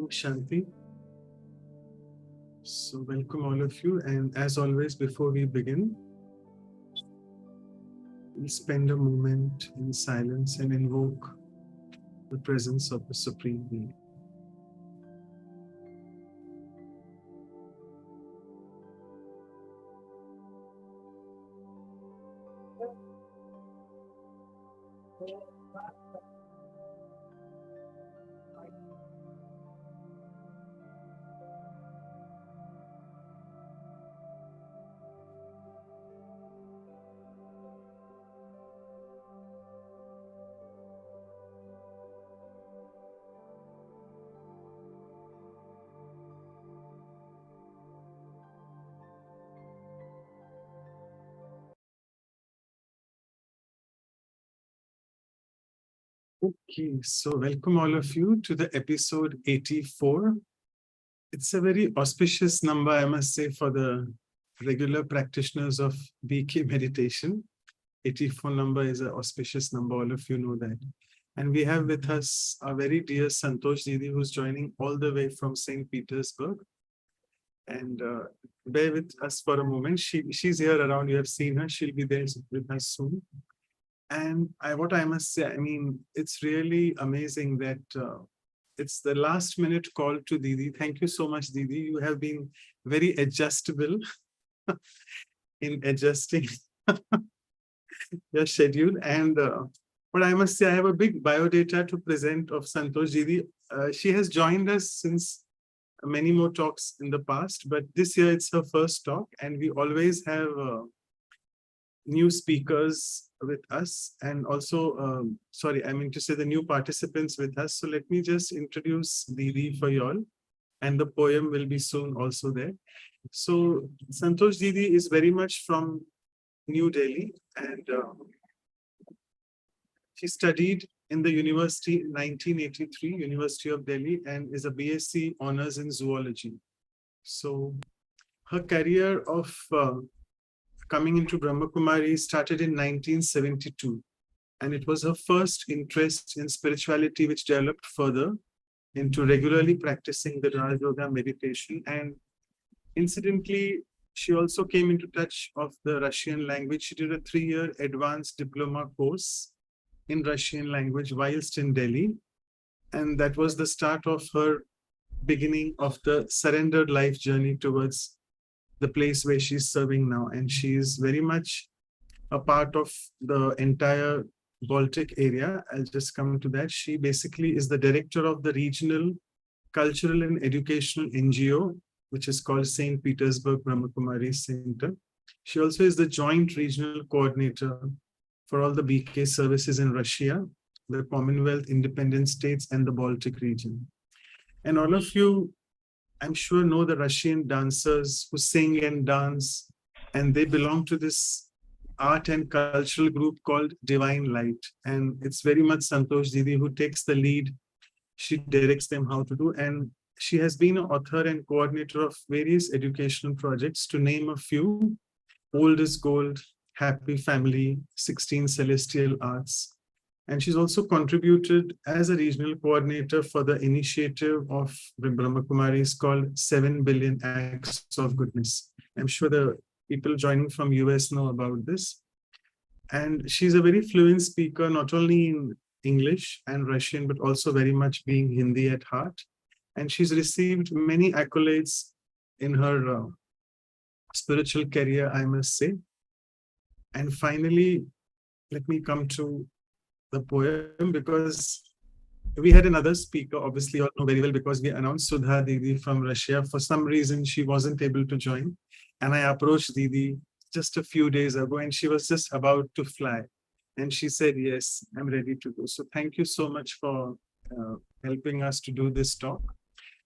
Shanti. So, welcome all of you. And as always, before we begin, we spend a moment in silence and invoke the presence of the Supreme Being. Okay, so welcome all of you to the episode 84. It's a very auspicious number, I must say, for the regular practitioners of BK meditation. 84 number is an auspicious number, all of you know that. And we have with us our very dear Santosh Didi, who's joining all the way from St. Petersburg. And bear with us for a moment. She's here around, you have seen her, she'll be there with us soon. And what I must say, I mean, it's really amazing that it's the last minute call to Didi. Thank you so much, Didi. You have been very adjustable in adjusting your schedule. And but I must say, I have a big biodata to present of Santosh Didi. She has joined us since many more talks in the past, but this year it's her first talk, and we always have new speakers with us, and also, sorry, I mean to say the new participants with us. So let me just introduce Didi for you all, and the poem will be soon also there. So Santosh Didi is very much from New Delhi, and she studied in the university in 1983, University of Delhi, and is a BSc honors in zoology. So her career of coming into Brahma Kumaris started in 1972. And it was her first interest in spirituality, which developed further into regularly practicing the Raj Yoga meditation. And incidentally, she also came into touch of the Russian language. She did a 3-year advanced diploma course in Russian language whilst in Delhi. And that was the start of her beginning of the surrendered life journey towards the place where she's serving now. And she is very much a part of the entire Baltic area. I'll just come to that. She basically is the director of the regional cultural and educational NGO, which is called St. Petersburg Brahma Kumaris Center. She also is the joint regional coordinator for all the BK services in Russia, the Commonwealth, independent states, and the Baltic region. And all of you, I'm sure, know the Russian dancers who sing and dance, and they belong to this art and cultural group called Divine Light. And it's very much Santosh Didi who takes the lead. She directs them how to do. And she has been an author and coordinator of various educational projects, to name a few: Old is Gold, Happy Family, 16 Celestial Arts. And she's also contributed as a regional coordinator for the initiative of Brahma Kumaris called 7 Billion Acts of Goodness. I'm sure the people joining from US know about this. And she's a very fluent speaker, not only in English and Russian, but also very much being Hindi at heart. And she's received many accolades in her spiritual career, I must say. And finally, let me come to the poem, because we had another speaker, obviously you all know very well, because we announced Sudha Didi from Russia. For some reason, she wasn't able to join. And I approached Didi just a few days ago, and she was just about to fly. And she said, yes, I'm ready to go. So thank you so much for helping us to do this talk.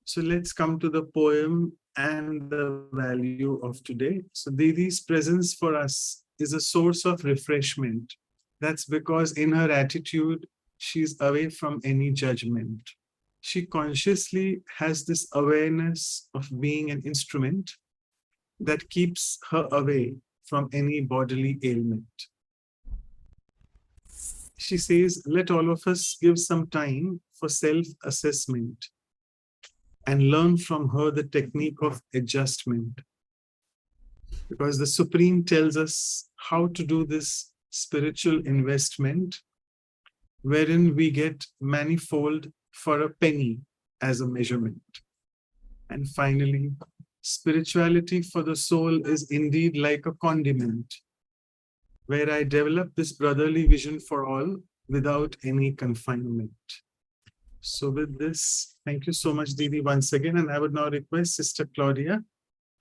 So let's come to the poem and the value of today. So Didi's presence for us is a source of refreshment. That's because in her attitude, she's away from any judgment. She consciously has this awareness of being an instrument that keeps her away from any bodily ailment. She says, let all of us give some time for self-assessment. and learn from her the technique of adjustment. Because the Supreme tells us how to do this spiritual investment, wherein we get manifold for a penny as a measurement. And finally, spirituality for the soul is indeed like a condiment, where I develop this brotherly vision for all without any confinement. So with this, thank you so much, Didi, once again. And I would now request Sister Claudia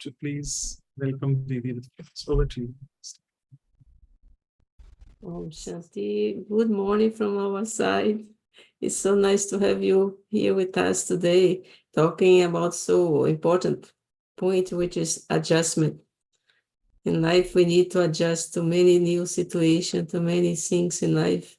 to please welcome Didi. Over to you. Shanti, good morning from our side. It's so nice to have you here with us today, talking about so important point, which is adjustment. In life, we need to adjust to many new situations, to many things in life.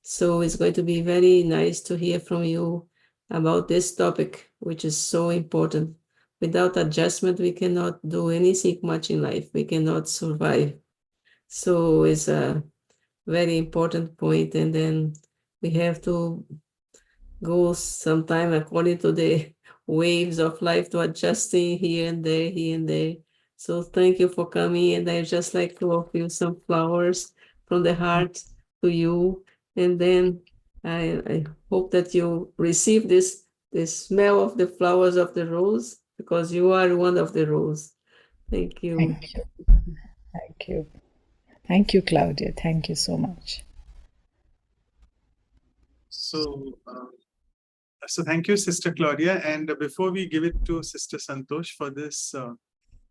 So it's going to be very nice to hear from you about this topic, which is so important. Without adjustment, we cannot do anything much in life. We cannot survive. So it's a very important point, and then we have to go sometime according to the waves of life to adjusting here and there, here and there. So thank you for coming, and I just like to offer you some flowers from the heart to you, and then I hope that you receive the smell of the flowers of the rose, because you are one of the rose. Thank you. Thank you. Thank you. Thank you, Claudia. Thank you so much. So thank you, Sister Claudia. And before we give it to Sister Santosh for this,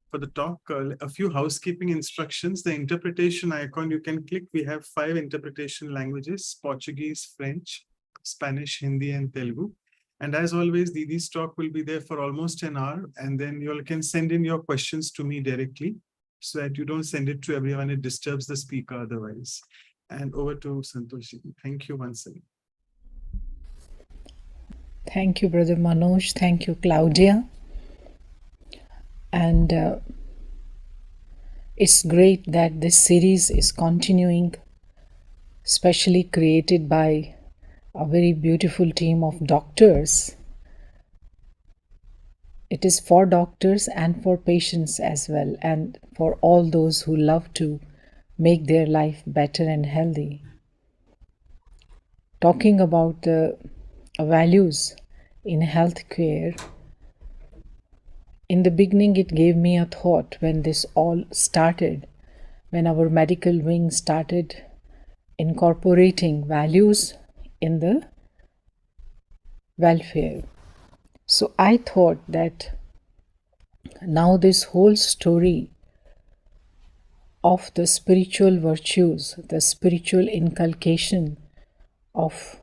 for the talk, a few housekeeping instructions. The interpretation icon you can click. We have 5 interpretation languages: Portuguese, French, Spanish, Hindi, and Telugu. And as always, Didi's talk will be there for almost an hour. And then you all can send in your questions to me directly, so that you don't send it to everyone. It disturbs the speaker otherwise. And over to Santosh. Thank you once again. Thank you, Brother Manoj. Thank you, Claudia. And it's great that this series is continuing, specially created by a very beautiful team of doctors. It is for doctors and for patients as well, and for all those who love to make their life better and healthy. Talking about the values in healthcare, in the beginning it gave me a thought when this all started, when our medical wing started incorporating values in the welfare. So I thought that now this whole story of the spiritual virtues, the spiritual inculcation of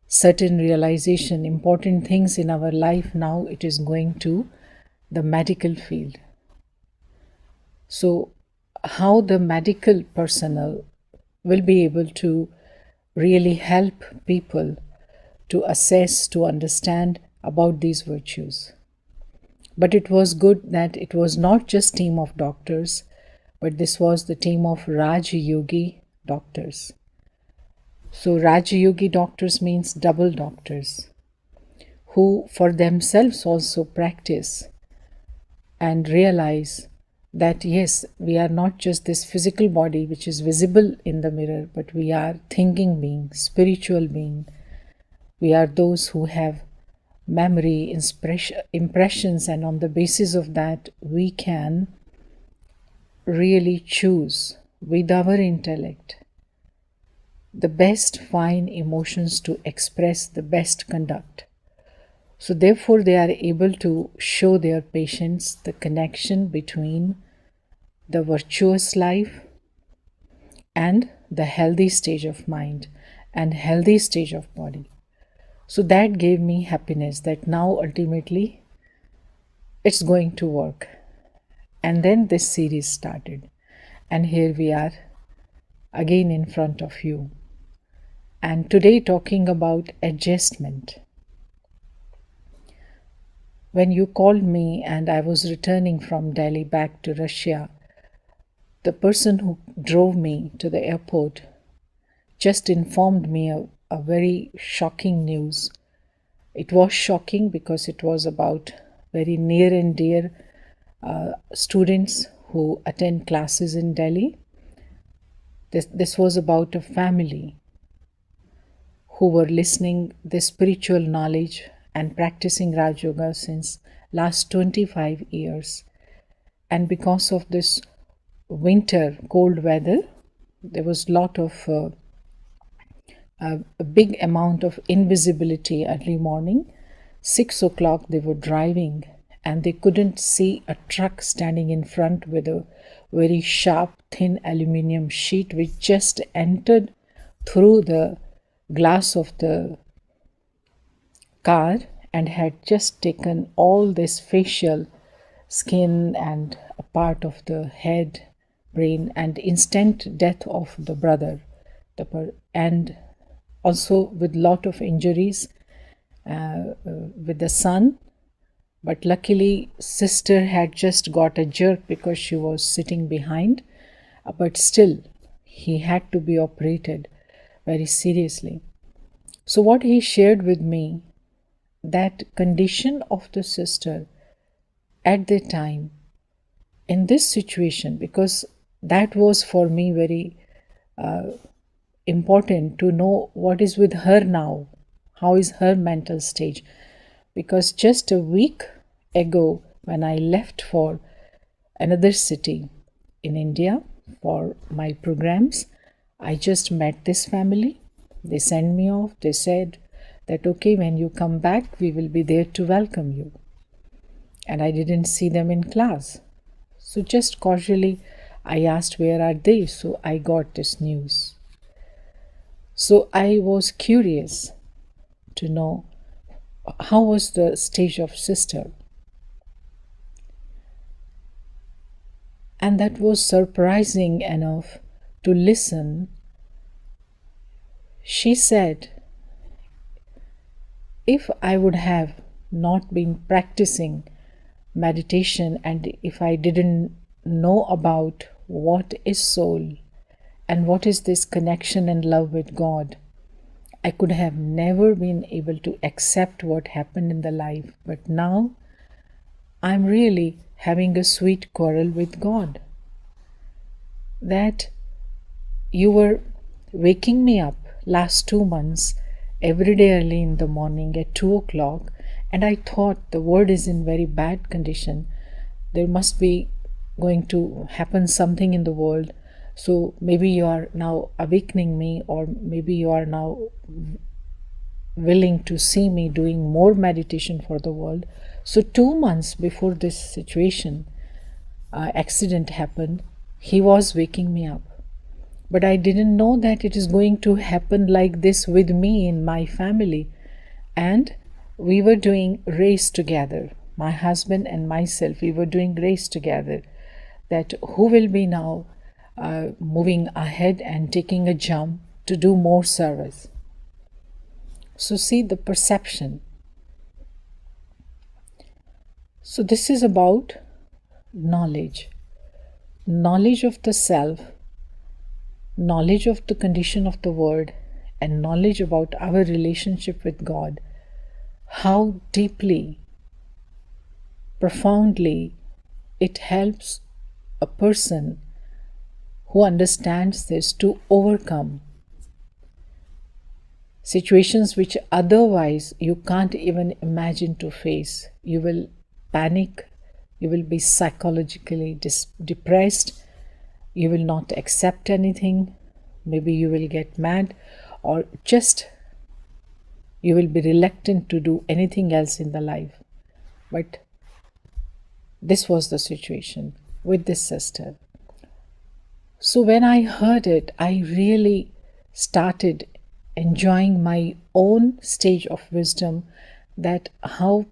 certain realization, important things in our life, now it is going to the medical field. So how the medical personnel will be able to really help people to assess, to understand about these virtues. But it was good that it was not just team of doctors, but this was the team of Raj Yogi doctors. So Raj Yogi doctors means double doctors, who for themselves also practice and realize that yes, we are not just this physical body which is visible in the mirror, but we are thinking being, spiritual being. We are those who have memory, impressions, and on the basis of that we can really choose with our intellect the best fine emotions to express the best conduct. So therefore they are able to show their patients the connection between the virtuous life and the healthy stage of mind and healthy stage of body. So that gave me happiness that now ultimately it's going to work. And then this series started. And here we are again in front of you. And today talking about adjustment. When you called me and I was returning from Delhi back to Russia, the person who drove me to the airport just informed me a very shocking news It was shocking because it was about very near and dear students who attend classes in Delhi. This was about a family who were listening the spiritual knowledge and practicing Raj Yoga since last 25 years. And because of this winter cold weather, there was a big amount of invisibility early morning. 6 o'clock they were driving and they couldn't see a truck standing in front with a very sharp thin aluminium sheet which just entered through the glass of the car and had just taken all this facial skin and a part of the head, brain, and instant death of the brother, and also with lot of injuries with the son. But luckily sister had just got a jerk because she was sitting behind, but still he had to be operated very seriously. So what he shared with me, that condition of the sister at the time in this situation, because that was for me very important to know what is with her now, how is her mental stage. Because just a week ago when I left for another city in India for my programs, I just met this family. They sent me off. They said that, okay, when you come back, we will be there to welcome you. And I didn't see them in class. So just casually, I asked, where are they? So I got this news. So I was curious to know how was the stage of sister. And that was surprising enough to listen. She said, if I would have not been practicing meditation and if I didn't know about what is soul and what is this connection and love with God, I could have never been able to accept what happened in the life. But now I'm really having a sweet quarrel with God. That you were waking me up last 2 months every day early in the morning at 2 o'clock, and I thought the world is in very bad condition. There must be going to happen something in the world. So maybe you are now awakening me, or maybe you are now willing to see me doing more meditation for the world. So 2 months before this situation, accident happened, he was waking me up. But I didn't know that it is going to happen like this with me in my family. And we were doing race together, my husband and myself, we were doing race together, that who will be now moving ahead and taking a jump to do more service. So see the perception. So this is about knowledge. Knowledge of the self, knowledge of the condition of the world, and knowledge about our relationship with God. How deeply, profoundly it helps a person who understands this to overcome situations which otherwise you can't even imagine to face. You will panic, you will be psychologically depressed, you will not accept anything, maybe you will get mad, or just you will be reluctant to do anything else in the life. But this was the situation with this sister. So when I heard it, I really started enjoying my own stage of wisdom, that how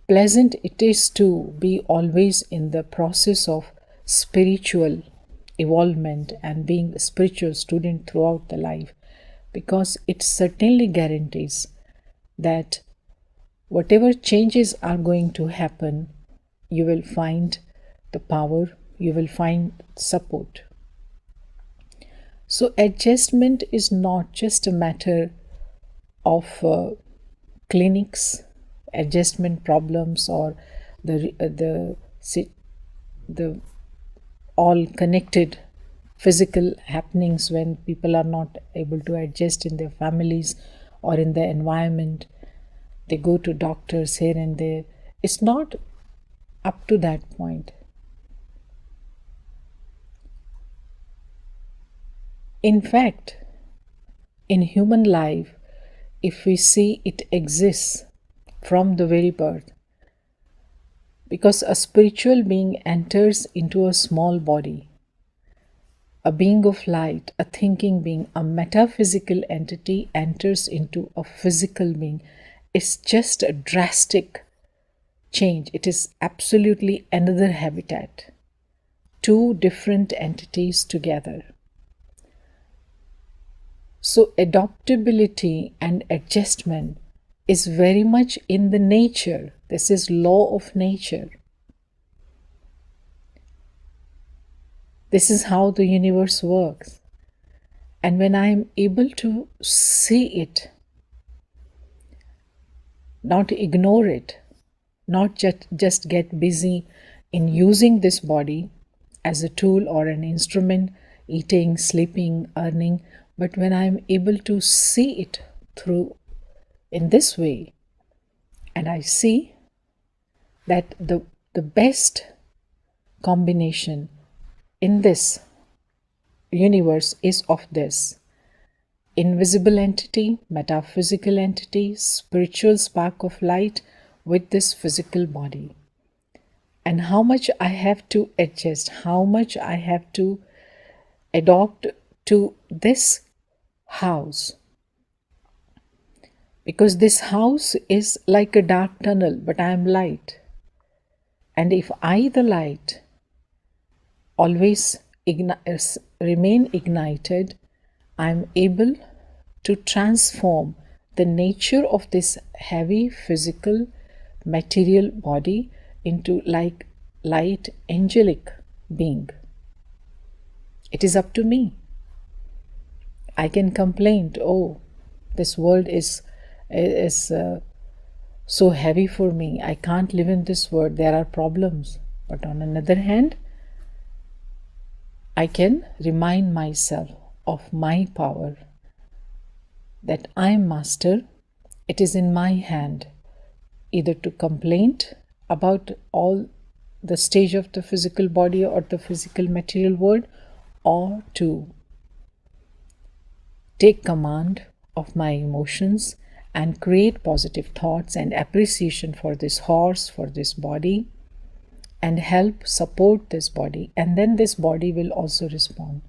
pleasant it is to be always in the process of spiritual evolvement and being a spiritual student throughout the life, because it certainly guarantees that whatever changes are going to happen, you will find the power, you will find support. So adjustment is not just a matter of clinics, adjustment problems, or the all connected physical happenings when people are not able to adjust in their families or in their environment. They go to doctors here and there. It's not up to that point. In fact, in human life, if we see, it exists from the very birth, because a spiritual being enters into a small body, a being of light, a thinking being, a metaphysical entity enters into a physical being. It's just a drastic change. It is absolutely another habitat, two different entities together. So adaptability and adjustment is very much in the nature. This is law of nature. This is how the universe works. And when I am able to see it, not ignore it, not just get busy in using this body as a tool or an instrument, eating, sleeping, earning, but when I am able to see it through in this way, and I see that the best combination in this universe is of this invisible entity, metaphysical entity, spiritual spark of light with this physical body. And how much I have to adjust, how much I have to adopt to this house. Because this house is like a dark tunnel, but I am light. And if I, the light, always remain ignited, I am able to transform the nature of this heavy physical material body into like light angelic being. It is up to me. I can complain, oh, this world is so heavy for me. I can't live in this world. There are problems. But on another hand, I can remind myself of my power, that I am master. It is in my hand either to complain about all the stage of the physical body or the physical material world, or to take command of my emotions and create positive thoughts and appreciation for this horse, for this body, and help support this body. And then this body will also respond.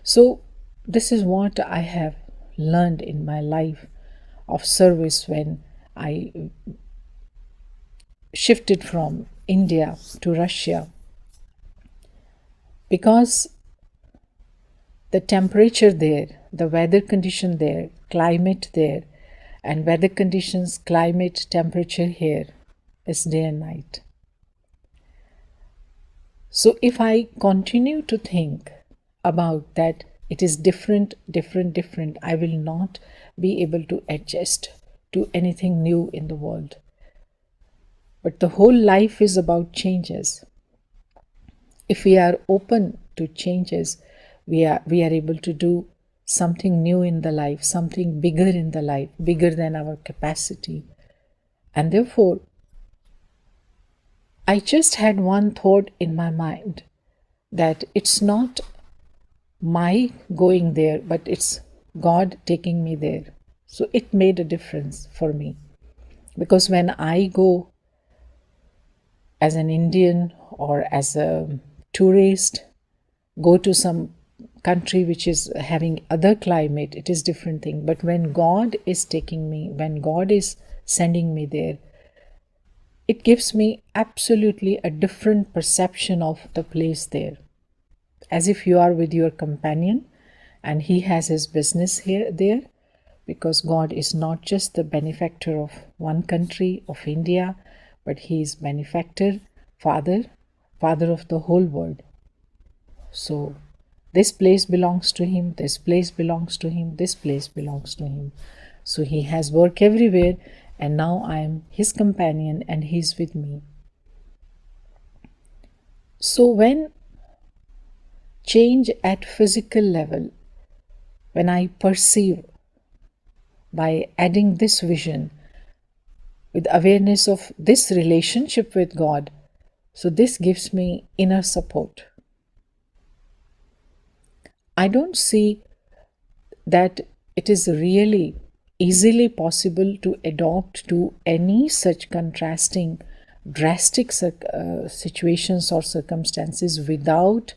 So this is what I have learned in my life of service when I shifted from India to Russia, because the temperature there, the weather condition there, climate there, and weather conditions, climate, temperature here is day and night. So if I continue to think about that it is different, I will not be able to adjust to anything new in the world. But the whole life is about changes. If we are open to changes, we are able to do something new in the life, something bigger in the life, bigger than our capacity. And therefore, I just had one thought in my mind, that it's not my going there, but it's God taking me there. So it made a difference for me. Because when I go as an Indian or as a tourist, go to some country which is having other climate, it is different thing. But when God is taking me, when God is sending me there, it gives me absolutely a different perception of the place there. As if you are with your companion and he has his business here there, because God is not just the benefactor of one country, of India, but he is benefactor, father of the whole world. So this place belongs to him, this place belongs to him, this place belongs to him. So he has work everywhere, and now I am his companion and he's with me. So when change at physical level, when I perceive by adding this vision with awareness of this relationship with God, so this gives me inner support. I don't see that it is really easily possible to adopt to any such contrasting, drastic situations or circumstances without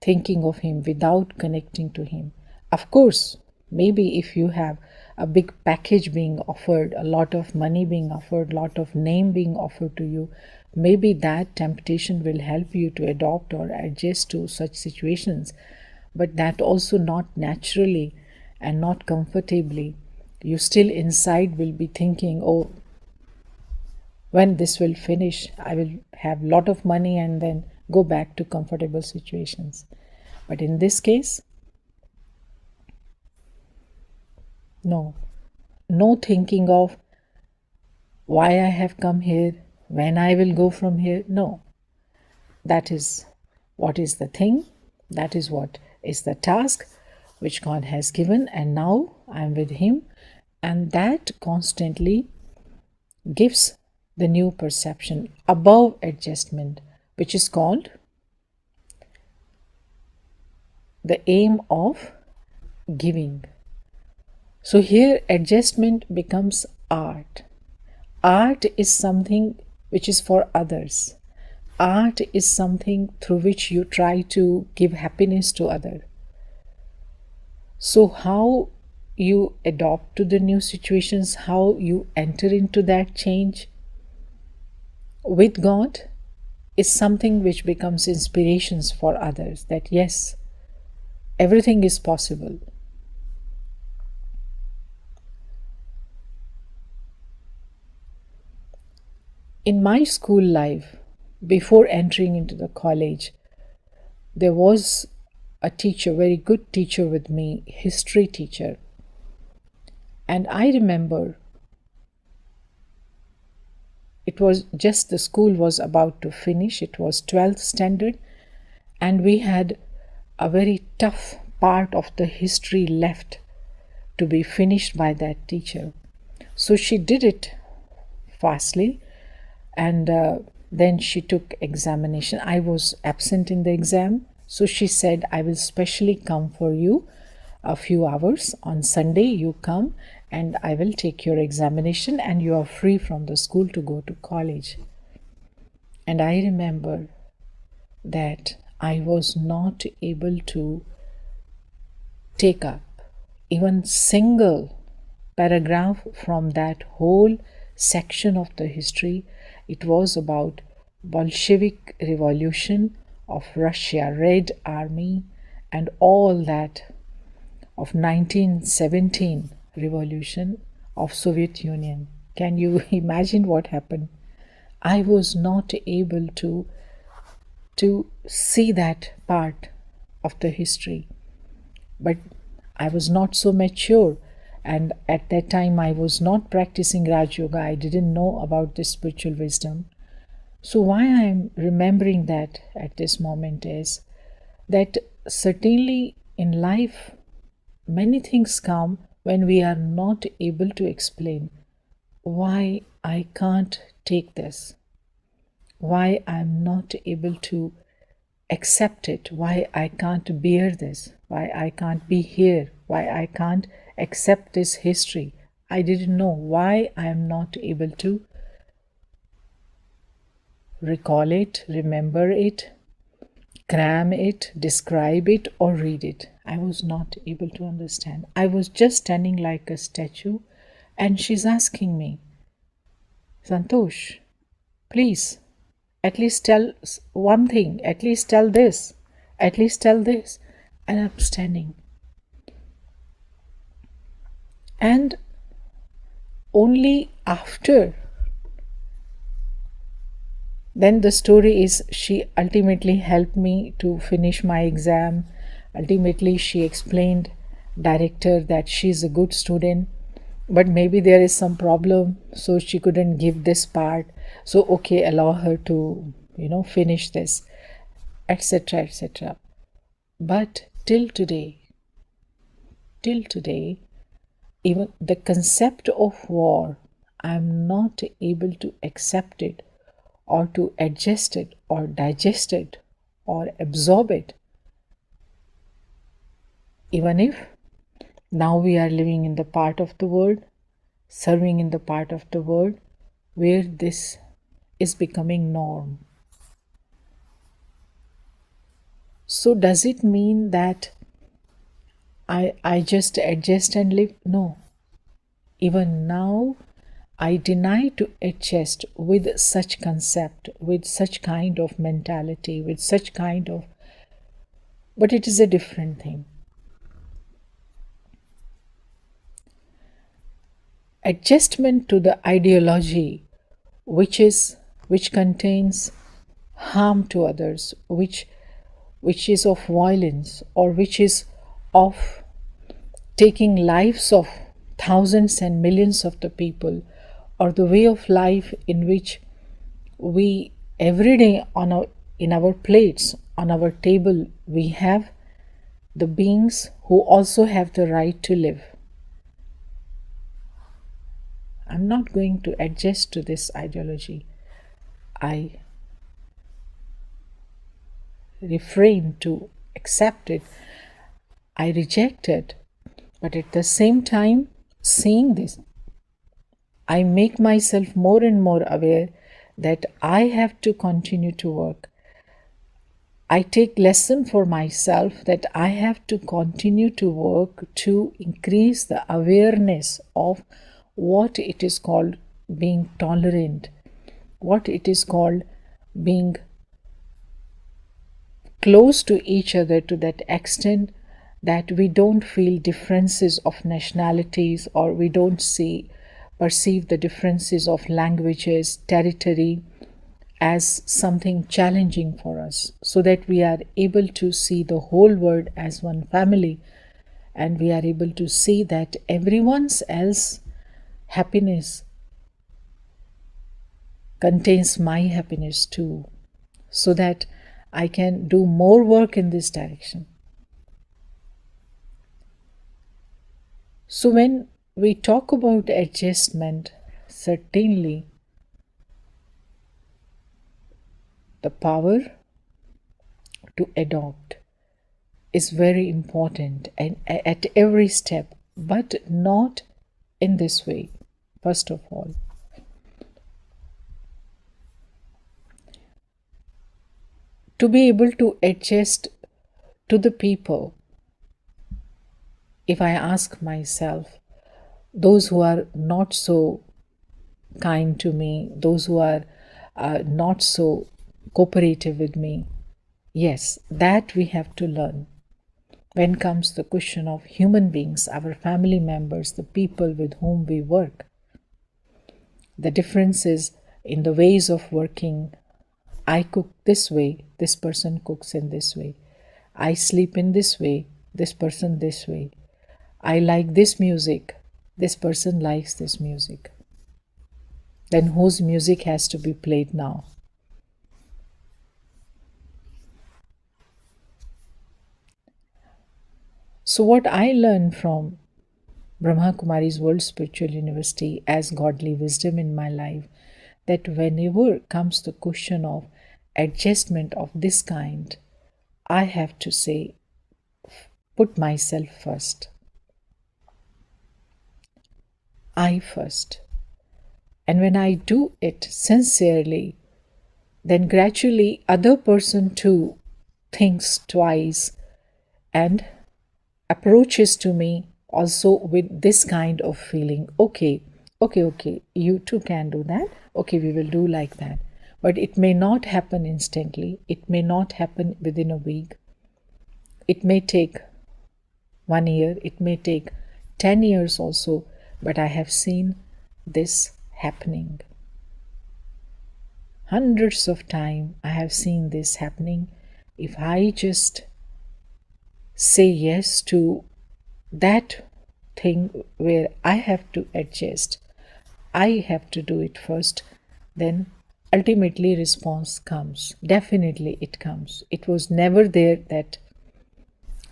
thinking of Him, without connecting to Him. Of course, maybe if you have a big package being offered, a lot of money being offered, a lot of name being offered to you, maybe that temptation will help you to adopt or adjust to such situations. But that also not naturally and not comfortably. You still inside will be thinking, oh, when this will finish, I will have a lot of money and then go back to comfortable situations. But in this case, no thinking of why I have come here, when I will go from here. No, that is what is the thing, that is what is the task which God has given, and now I am with Him, and that constantly gives the new perception above adjustment, which is called the aim of giving. So here adjustment becomes art. Art is something which is for others. Art is something through which you try to give happiness to others. So how you adopt to the new situations, how you enter into that change with God is something which becomes inspirations for others, that yes, everything is possible. In my school life, before entering into the college, there was a teacher, very good teacher with me, history teacher. And I remember it was just the school was about to finish. It was 12th standard, and we had a very tough part of the history left to be finished by that teacher. So she did it fastly, and then she took examination. I was absent in the exam, so she said, I will specially come for you a few hours on Sunday. You come and I will take your examination and you are free from the school to go to college. And I remember that I was not able to take up even single paragraph from that whole section of the history. It was about Bolshevik revolution of Russia, Red Army, and all that of 1917 revolution of Soviet Union. Can you imagine what happened? I was not able to see that part of the history, but I was not so mature, and at that time I was not practicing Raj Yoga. I didn't know about this spiritual wisdom. So why I am remembering that at this moment is that certainly in life many things come when we are not able to explain why I can't take this, why I'm not able to accept it, why I can't bear this, why I can't be here, why I can't accept this history. I didn't know why I am not able to recall it, remember it, cram it, describe it, or read it. I was not able to understand. I was just standing like a statue, and she's asking me, Santosh, please, at least tell one thing, at least tell this, at least tell this. And I'm standing. And only after, then the story is she ultimately helped me to finish my exam. Ultimately, she explained, director, that she's a good student but maybe there is some problem, so she couldn't give this part. So, okay, allow her to, finish this, etc., etc. But till today, even the concept of war, I'm not able to accept it or to adjust it or digest it or absorb it. Even if now we are living in the part of the world, serving in the part of the world where this is becoming norm. So does it mean that I just adjust and live? No. Even now, I deny to adjust with such concept, with such kind of mentality, with such kind of, but it is a different thing. Adjustment to the ideology which contains harm to others, which is of violence, or which is of taking lives of thousands and millions of the people, or the way of life in which we every day in our plates, on our table, we have the beings who also have the right to live. I'm not going to adjust to this ideology. I refrain to accept it. I reject it. But at the same time, seeing this, I make myself more and more aware that I have to continue to work. I take lesson for myself that I have to continue to work to increase the awareness of what it is called being tolerant, what it is called being close to each other to that extent that we don't feel differences of nationalities, or we don't perceive the differences of languages, territory as something challenging for us, so that we are able to see the whole world as one family, and we are able to see that everyone's else happiness contains my happiness too, so that I can do more work in this direction. So when we talk about adjustment, certainly the power to adopt is very important, and at every step, but not in this way. First of all, to be able to adjust to the people, if I ask myself, those who are not so kind to me, those who are not so cooperative with me, yes, that we have to learn. When comes the question of human beings, our family members, the people with whom we work, the differences in the ways of working. I cook this way, this person cooks in this way. I sleep in this way, this person this way. I like this music, this person likes this music. Then whose music has to be played now? So what I learned from Brahma Kumaris World Spiritual University as godly wisdom in my life, that whenever comes the question of adjustment of this kind, I have to say, put myself first. I first. And when I do it sincerely, then gradually other person too thinks twice and approaches to me also with this kind of feeling. Okay, you too can do that. Okay, we will do like that. But it may not happen instantly. It may not happen within a week. It may take 1 year. It may take 10 years also. But I have seen this happening. Hundreds of times I have seen this happening. If I just say yes to that thing where I have to adjust, I have to do it first, then ultimately response comes. Definitely it comes. It was never there that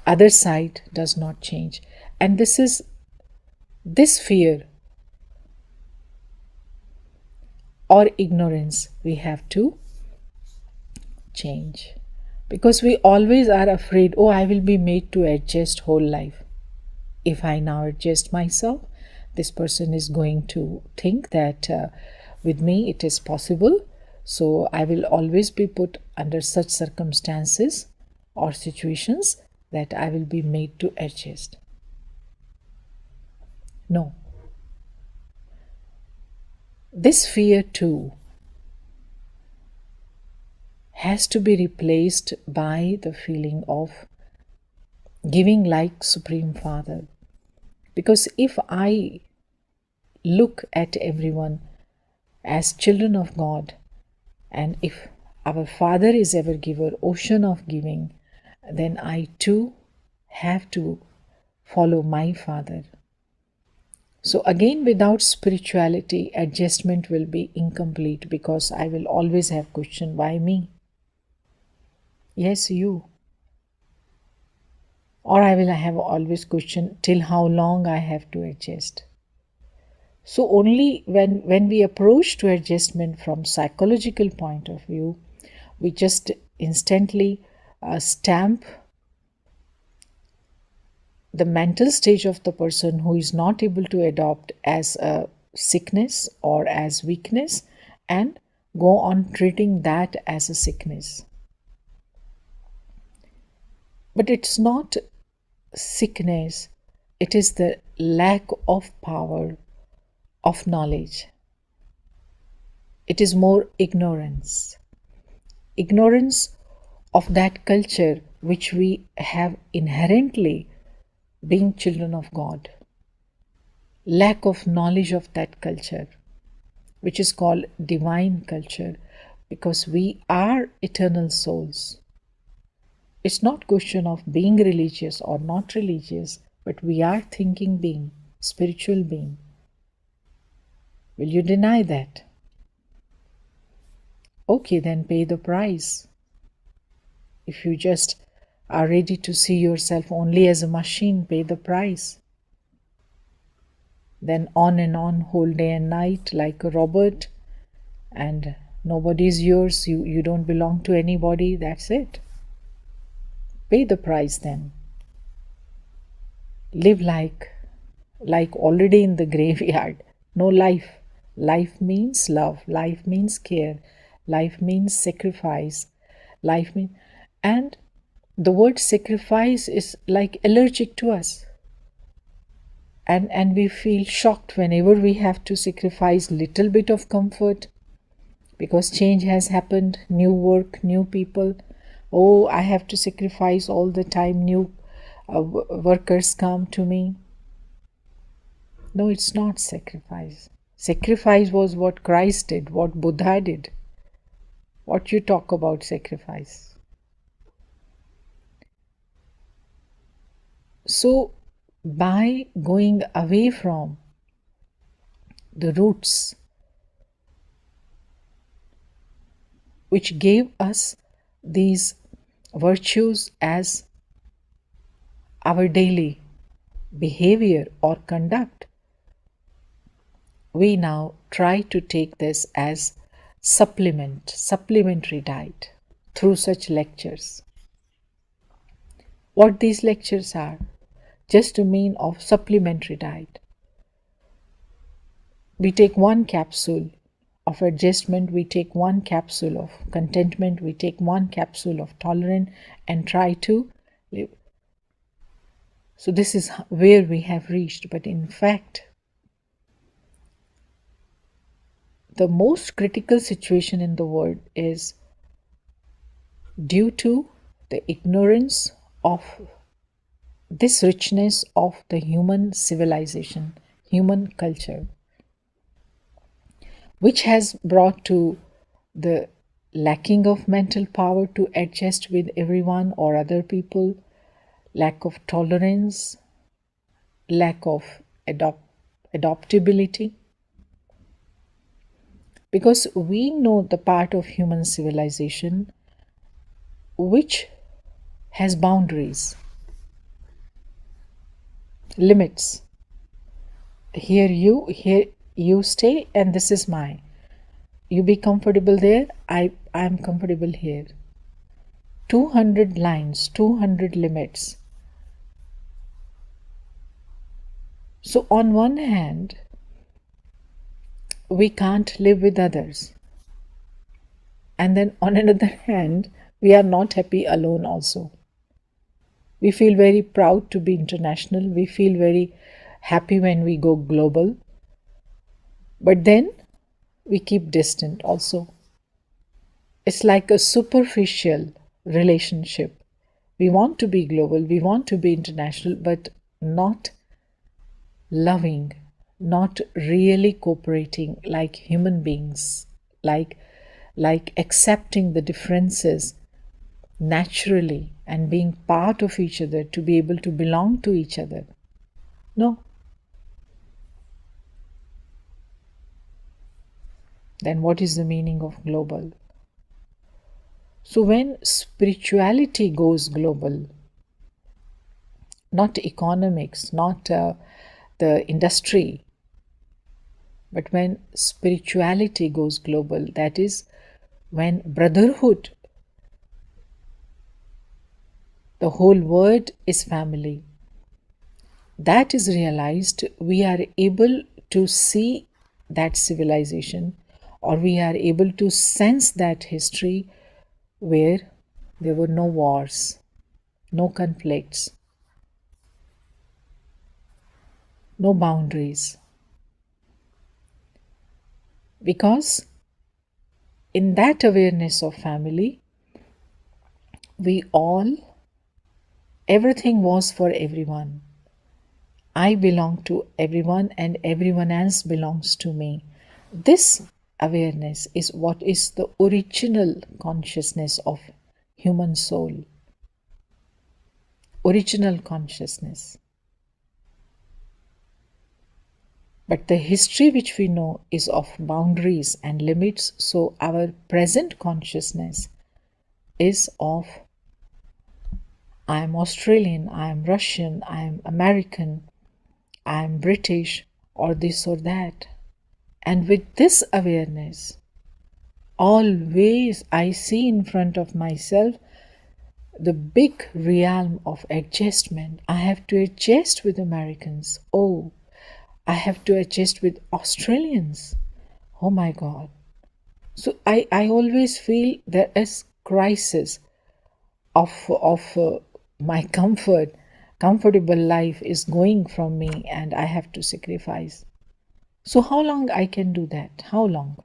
other side does not change. And this fear or ignorance we have to change, because we always are afraid, oh, I will be made to adjust whole life. If I now adjust myself, this person is going to think that with me it is possible, so I will always be put under such circumstances or situations that I will be made to adjust. No. This fear too has to be replaced by the feeling of giving like Supreme Father. Because if I look at everyone as children of God, and if our Father is ever giver, ocean of giving, then I too have to follow my Father. So again, without spirituality, adjustment will be incomplete, because I will always have question, why me? Yes, you. Or I will have always question, till how long I have to adjust. So only when we approach to adjustment from psychological point of view, we just instantly stamp the mental stage of the person who is not able to adopt as a sickness or as weakness, and go on treating that as a sickness. But it's not sickness, it is the lack of power of knowledge. It is more ignorance. Ignorance of that culture which we have inherently being children of God. Lack of knowledge of that culture, which is called divine culture, because we are eternal souls. It's not question of being religious or not religious, but we are thinking being, spiritual being. Will you deny that? Okay, then pay the price. If you just are ready to see yourself only as a machine, pay the price. Then on and on, whole day and night, like a robot, and nobody's yours, you don't belong to anybody, that's it. Pay the price then. Live like already in the graveyard. No life. Life means love. Life means care. Life means sacrifice. Life means, and the word sacrifice is like allergic to us. And we feel shocked whenever we have to sacrifice little bit of comfort, because change has happened, new work, new people. Oh, I have to sacrifice all the time, new workers come to me. No, it's not sacrifice. Sacrifice was what Christ did, what Buddha did. What you talk about sacrifice? So, by going away from the roots which gave us these virtues as our daily behavior or conduct, we now try to take this as supplementary diet through such lectures. What these lectures are, just a mean of supplementary diet. We take one capsule of adjustment, we take one capsule of contentment, we take one capsule of tolerance, and try to live. So this is where we have reached. But in fact, the most critical situation in the world is due to the ignorance of this richness of the human civilization, human culture, which has brought to the lacking of mental power to adjust with everyone or other people, lack of tolerance, lack of adaptability? Because we know the part of human civilization which has boundaries, limits. Here you stay, and this is mine. You be comfortable there, I'm comfortable here. 200 lines, 200 limits. So on one hand, we can't live with others, and then on another hand, we are not happy alone also. We feel very proud to be international, we feel very happy when we go global, but then we keep distant also. It's like a superficial relationship. We want to be global, we want to be international, but not loving, not really cooperating like human beings, like accepting the differences naturally and being part of each other to be able to belong to each other. No. Then what is the meaning of global? So when spirituality goes global, not economics, not the industry, but when spirituality goes global, that is when brotherhood, the whole world is family, that is realized, we are able to see that civilization, or we are able to sense that history where there were no wars, no conflicts, no boundaries. Because in that awareness of family, we all, everything was for everyone. I belong to everyone and everyone else belongs to me. This awareness is what is the original consciousness of human soul. Original consciousness. But the history which we know is of boundaries and limits, so our present consciousness is of I am Australian, I am Russian, I am American, I am British, or this or that. And with this awareness, always I see in front of myself the big realm of adjustment. I have to adjust with Americans. Oh, I have to adjust with Australians. Oh my God. So I always feel there is crisis of my comfortable life is going from me and I have to sacrifice. So how long I can do that? How long?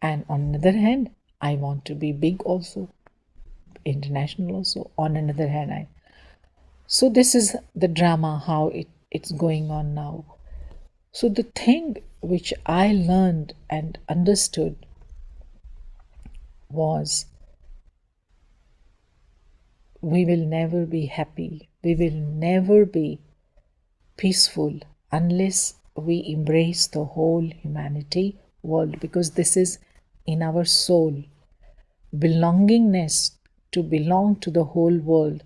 And on the other hand, I want to be big also, international also. On another hand, so this is the drama, how it's going on now. So the thing which I learned and understood was we will never be happy, we will never be peaceful unless we embrace the whole humanity world, because this is in our soul. Belongingness, to belong to the whole world,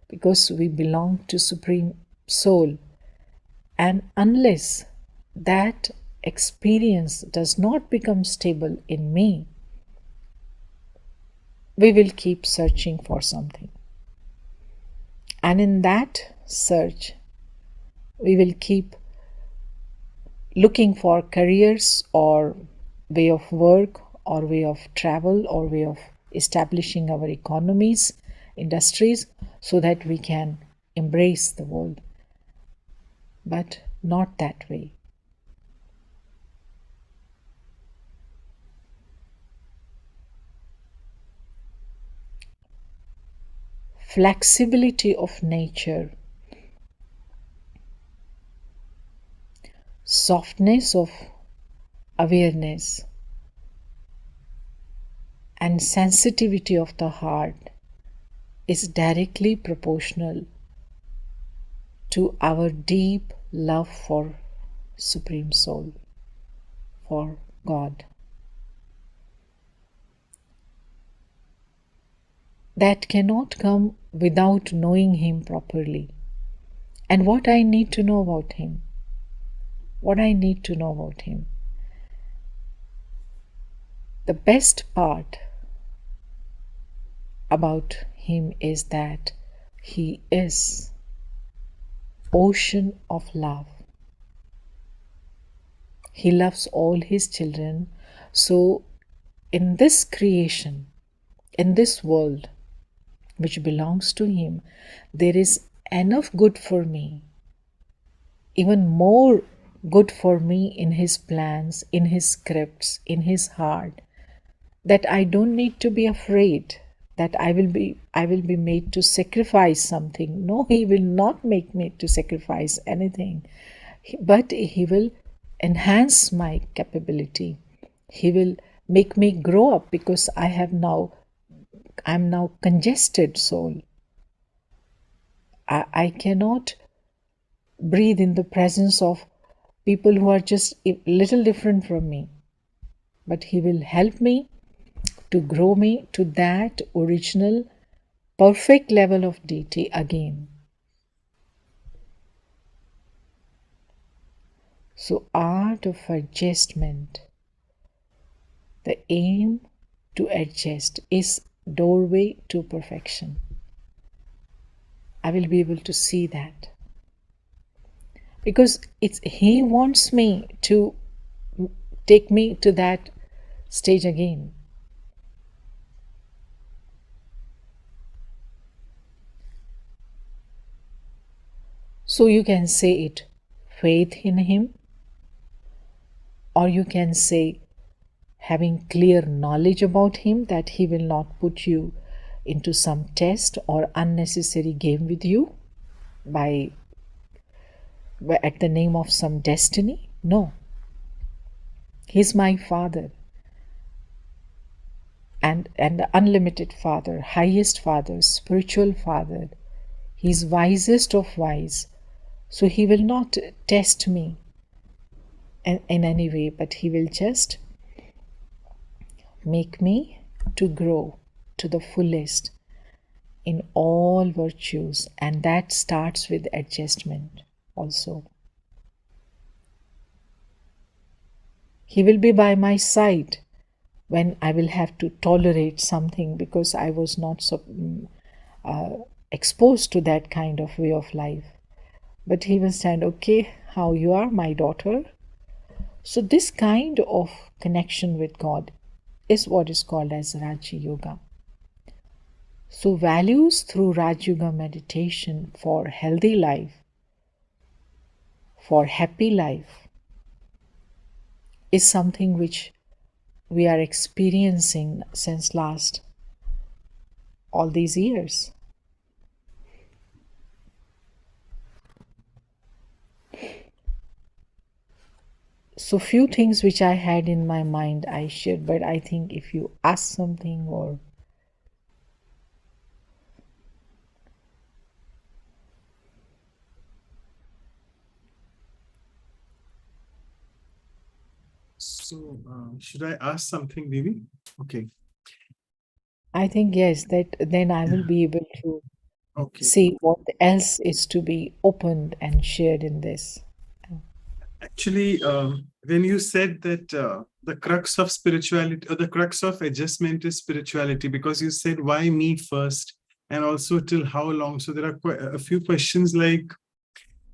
because we belong to Supreme Soul. And unless that experience does not become stable in me, we will keep searching for something. And in that search, we will keep looking for careers or way of work or way of travel or way of establishing our economies, industries, so that we can embrace the world. But not that way. Flexibility of nature, softness of awareness, and sensitivity of the heart is directly proportional to our deep love for Supreme Soul, for God. That cannot come without knowing Him properly. And what I need to know about Him, what I need to know about Him. The best part about Him is that He is ocean of love. He loves all His children. So in this creation, in this world which belongs to Him, there is enough good for me, even more good for me in His plans, in His scripts, in His heart, that I don't need to be afraid that I will be made to sacrifice something. No, He will not make me to sacrifice anything, but He will enhance my capability. He will make me grow up, because I'm now congested soul. I cannot breathe in the presence of people who are just a little different from me. But He will help me to grow me to that original perfect level of deity again. So art of adjustment, the aim to adjust, is doorway to perfection. I will be able to see that, because He wants me to take me to that stage again. So you can say it, faith in Him, or you can say having clear knowledge about Him, that He will not put you into some test or unnecessary game with you by at the name of some destiny. No. He's my Father, and the unlimited Father, highest Father, spiritual Father. He's wisest of wise. So He will not test me in any way, but He will just make me to grow to the fullest in all virtues, and that starts with adjustment also. He will be by my side when I will have to tolerate something because I was not so exposed to that kind of way of life. But He will stand, okay, how you are, my daughter. So this kind of connection with God is what is called as Raj Yoga. So values through Raj Yoga meditation for healthy life, for happy life, is something which we are experiencing since last all these years. So few things which I had in my mind I shared, but I think if you ask something or So, should I ask something, Devi? Okay. I think yes, that then I will be able to Okay. see what else is to be opened and shared in this. Actually, when you said that the crux of spirituality or the crux of adjustment is spirituality, because you said why me first and also till how long. So there are a few questions like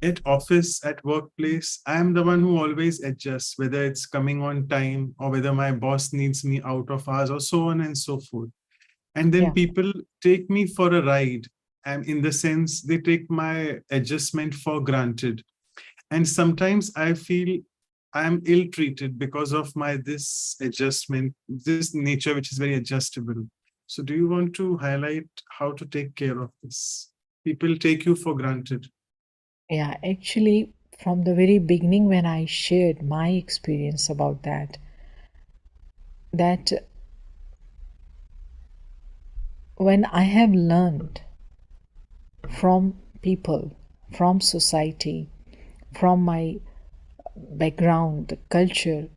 at office, at workplace, I am the one who always adjusts, whether it's coming on time or whether my boss needs me out of hours or so on and so forth. And then Yeah. people take me for a ride, and in the sense they take my adjustment for granted. And sometimes I feel I'm ill treated because of my this adjustment, this nature which is very adjustable. So do you want to highlight how to take care of this? People take you for granted. Yeah, actually, from the very beginning, when I shared my experience about that when I have learned from people, from society, from my background, the culture,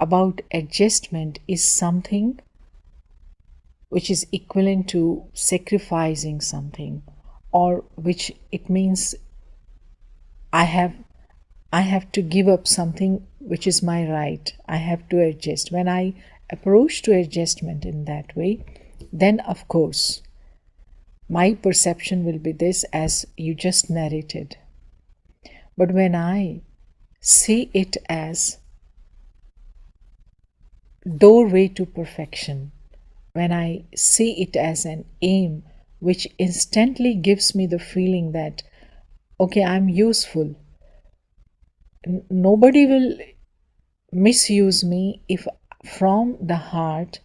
about adjustment is something which is equivalent to sacrificing something, or which it means I have I have to give up something which is my right. I have to adjust. When I approach to adjustment in that way, then of course my perception will be this as you just narrated. But when I see it as doorway to perfection, when I see it as an aim which instantly gives me the feeling that, okay, I'm useful, nobody will misuse me if from the heart,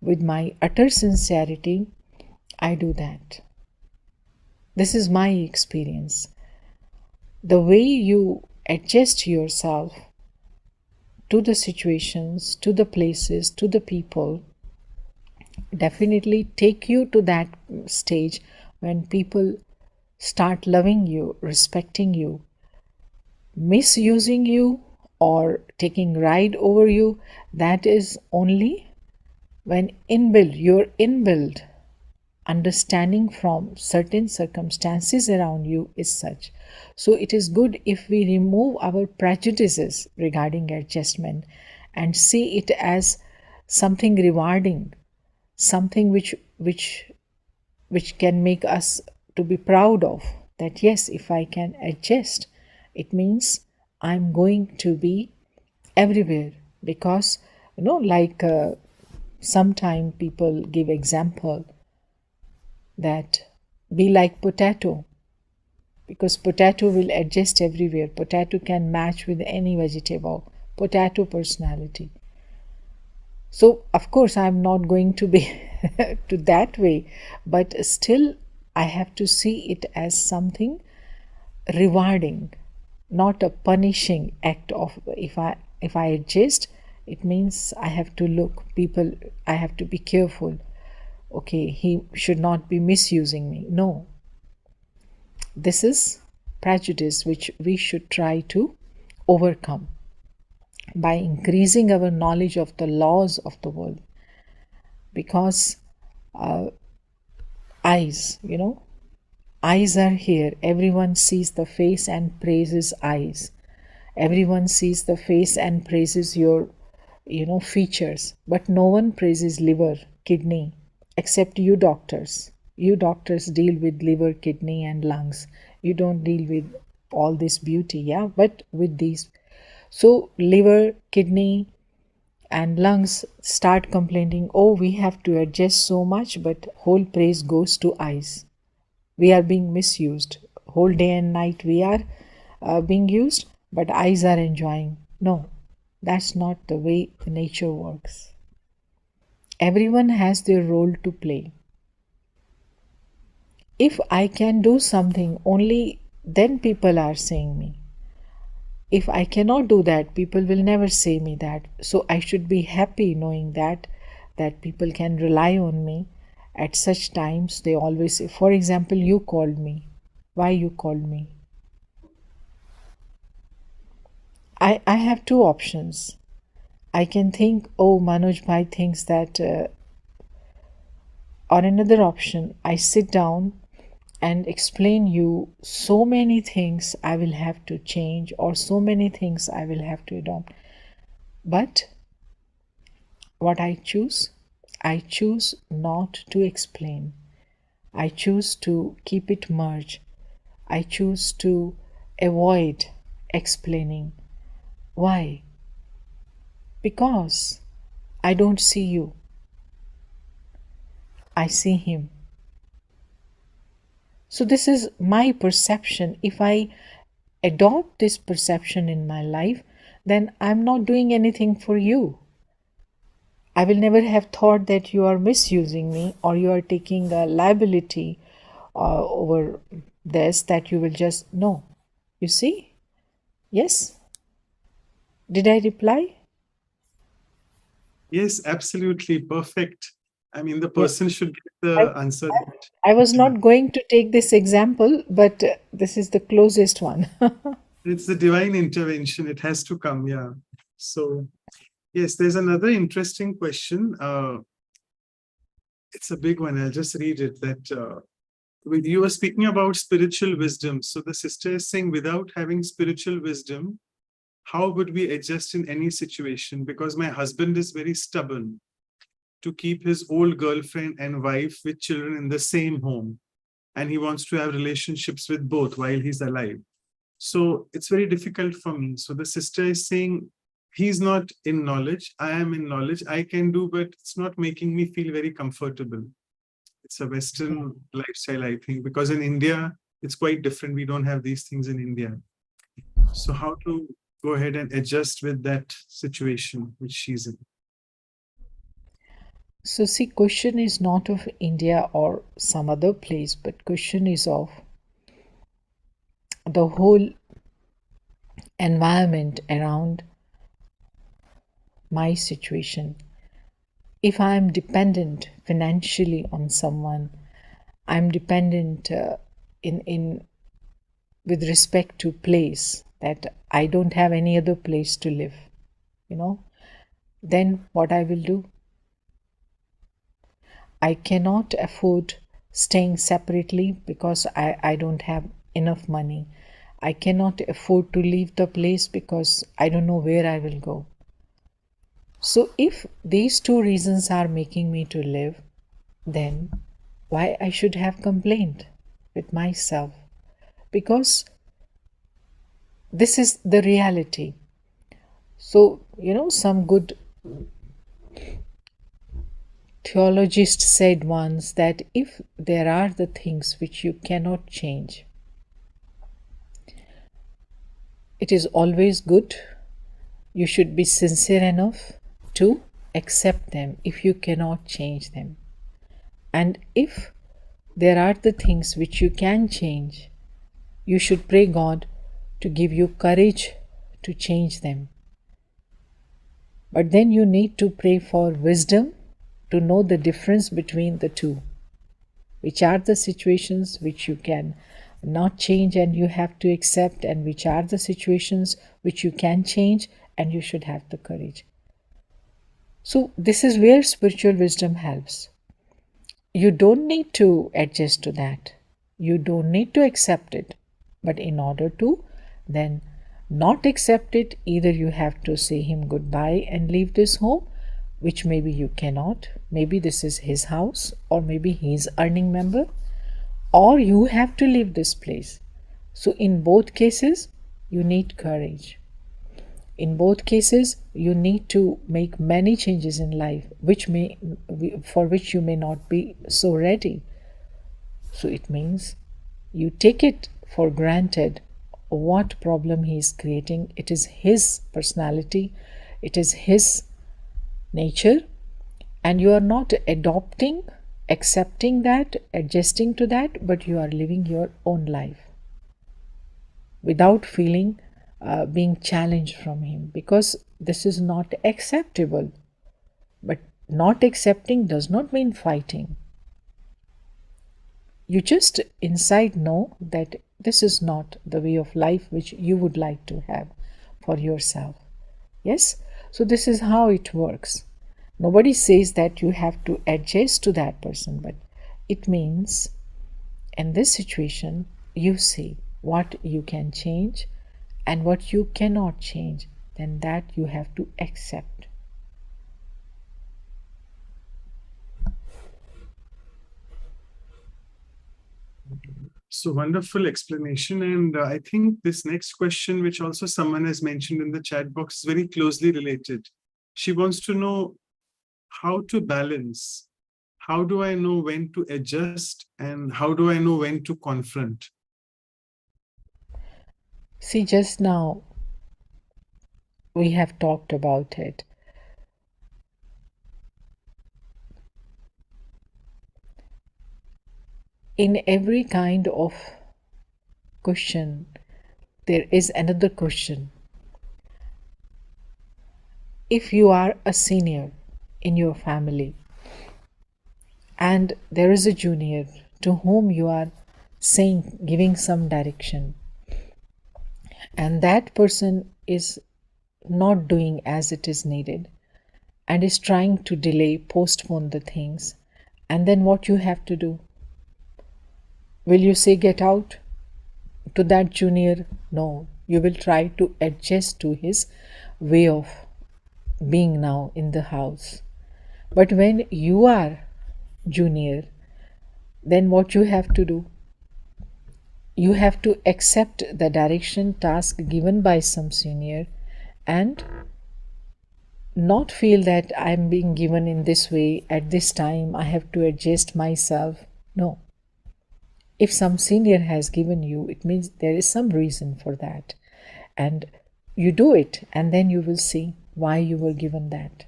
with my utter sincerity, I do that. This is my experience. The way you adjust yourself to the situations, to the places, to the people, definitely take you to that stage when people start loving you, respecting you, misusing you, or taking ride over you. That is only when your inbuilt understanding from certain circumstances around you is such. So it is good if we remove our prejudices regarding adjustment and see it as something rewarding, something which can make us to be proud of, that yes, if I can adjust, it means I'm going to be everywhere. Because like sometime people give example that be like potato, because potato will adjust everywhere. Potato can match with any vegetable. Potato personality. So of course I'm not going to be to that way, but still I have to see it as something rewarding, not a punishing act of, if I adjust, it means I have to look people, I have to be careful. Okay, he should not be misusing me. No, this is prejudice which we should try to overcome by increasing our knowledge of the laws of the world. Because eyes, eyes are here. Everyone sees the face and praises eyes. Everyone sees the face and praises your features, but no one praises liver, kidney, except you doctors. You doctors deal with liver, kidney and lungs. You don't deal with all this beauty, yeah, but with these. So liver, kidney and lungs start complaining, oh, we have to adjust so much, but whole praise goes to eyes. We are being misused. Whole day and night we are being used, but eyes are enjoying. No, that's not the way nature works. Everyone has their role to play. If I can do something, only then people are saying me. If I cannot do that, people will never say me that. So I should be happy knowing that people can rely on me. At such times, they always say, for example, you called me. Why you called me? I have two options. I can think, oh, Manoj Bhai thinks that, or another option, I sit down and explain you so many things I will have to change, or so many things I will have to adopt. But what I choose not to explain. I choose to keep it merged. I choose to avoid explaining. Why? Because I don't see you. I see him. So this is my perception. If I adopt this perception in my life, then I'm not doing anything for you. I will never have thought that you are misusing me or you are taking a liability over this, that you will just, no. You see? Yes? Did I reply? Yes, absolutely perfect. I mean, the Yeah. person should get I, the answer that, I was yeah, not going to take this example, but this is the closest one. it's the divine intervention. It has to come. Yeah. So, yes, there's another interesting question. It's a big one. I'll just read it. That you were speaking about spiritual wisdom. So the sister is saying, without having spiritual wisdom, how would we adjust in any situation? Because my husband is very stubborn to keep his old girlfriend and wife with children in the same home. And he wants to have relationships with both while he's alive. So it's very difficult for me. So the sister is saying, he's not in knowledge. I am in knowledge. I can do, but it's not making me feel very comfortable. It's a Western lifestyle, I think, because in India, it's quite different. We don't have these things in India. So how to go ahead and adjust with that situation which she's in? So see, question is not of India or some other place, but question is of the whole environment around my situation. If I am dependent financially on someone, I'm dependent in with respect to place, that I don't have any other place to live, you know, then what I will do? I cannot afford staying separately because I don't have enough money. I cannot afford to leave the place because I don't know where I will go. So if these two reasons are making me to live, then why I should have complained with myself? Because this is the reality. So, some good theologist said once that if there are the things which you cannot change, it is always good. You should be sincere enough to accept them if you cannot change them. And if there are the things which you can change, you should pray God to give you courage to change them. But then you need to pray for wisdom to know the difference between the two, which are the situations which you can not change and you have to accept, and which are the situations which you can change and you should have the courage. So this is where spiritual wisdom helps. You don't need to adjust to that. You don't need to accept it. But in order to then not accept it, either you have to say him goodbye and leave this home, which maybe you cannot. Maybe this is his house, or maybe he's earning member, or you have to leave this place. So in both cases, you need courage. In both cases, you need to make many changes in life, for which you may not be so ready. So it means you take it for granted what problem he is creating. It is his personality, it is his nature, and you are not adopting, accepting that, adjusting to that, but you are living your own life without feeling being challenged from him, because this is not acceptable. But not accepting does not mean fighting. You just inside know that this is not the way of life which you would like to have for yourself. Yes? So this is how it works. Nobody says that you have to adjust to that person, but it means in this situation you see what you can change and what you cannot change, then that you have to accept. So wonderful explanation. And I think this next question, which also someone has mentioned in the chat box, is very closely related. She wants to know how to balance. How do I know when to adjust, and how do I know when to confront? See, just now we have talked about it. In every kind of question, there is another question. If you are a senior in your family, and there is a junior to whom you are saying, giving some direction, and that person is not doing as it is needed and is trying to delay, postpone the things, and then what you have to do? Will you say get out to that junior? No, you will try to adjust to his way of being now in the house. But when you are junior, then what you have to do? You have to accept the direction task given by some senior and not feel that I'm being given in this way at this time, I have to adjust myself. No. If some senior has given you, it means there is some reason for that. And you do it, and then you will see why you were given that.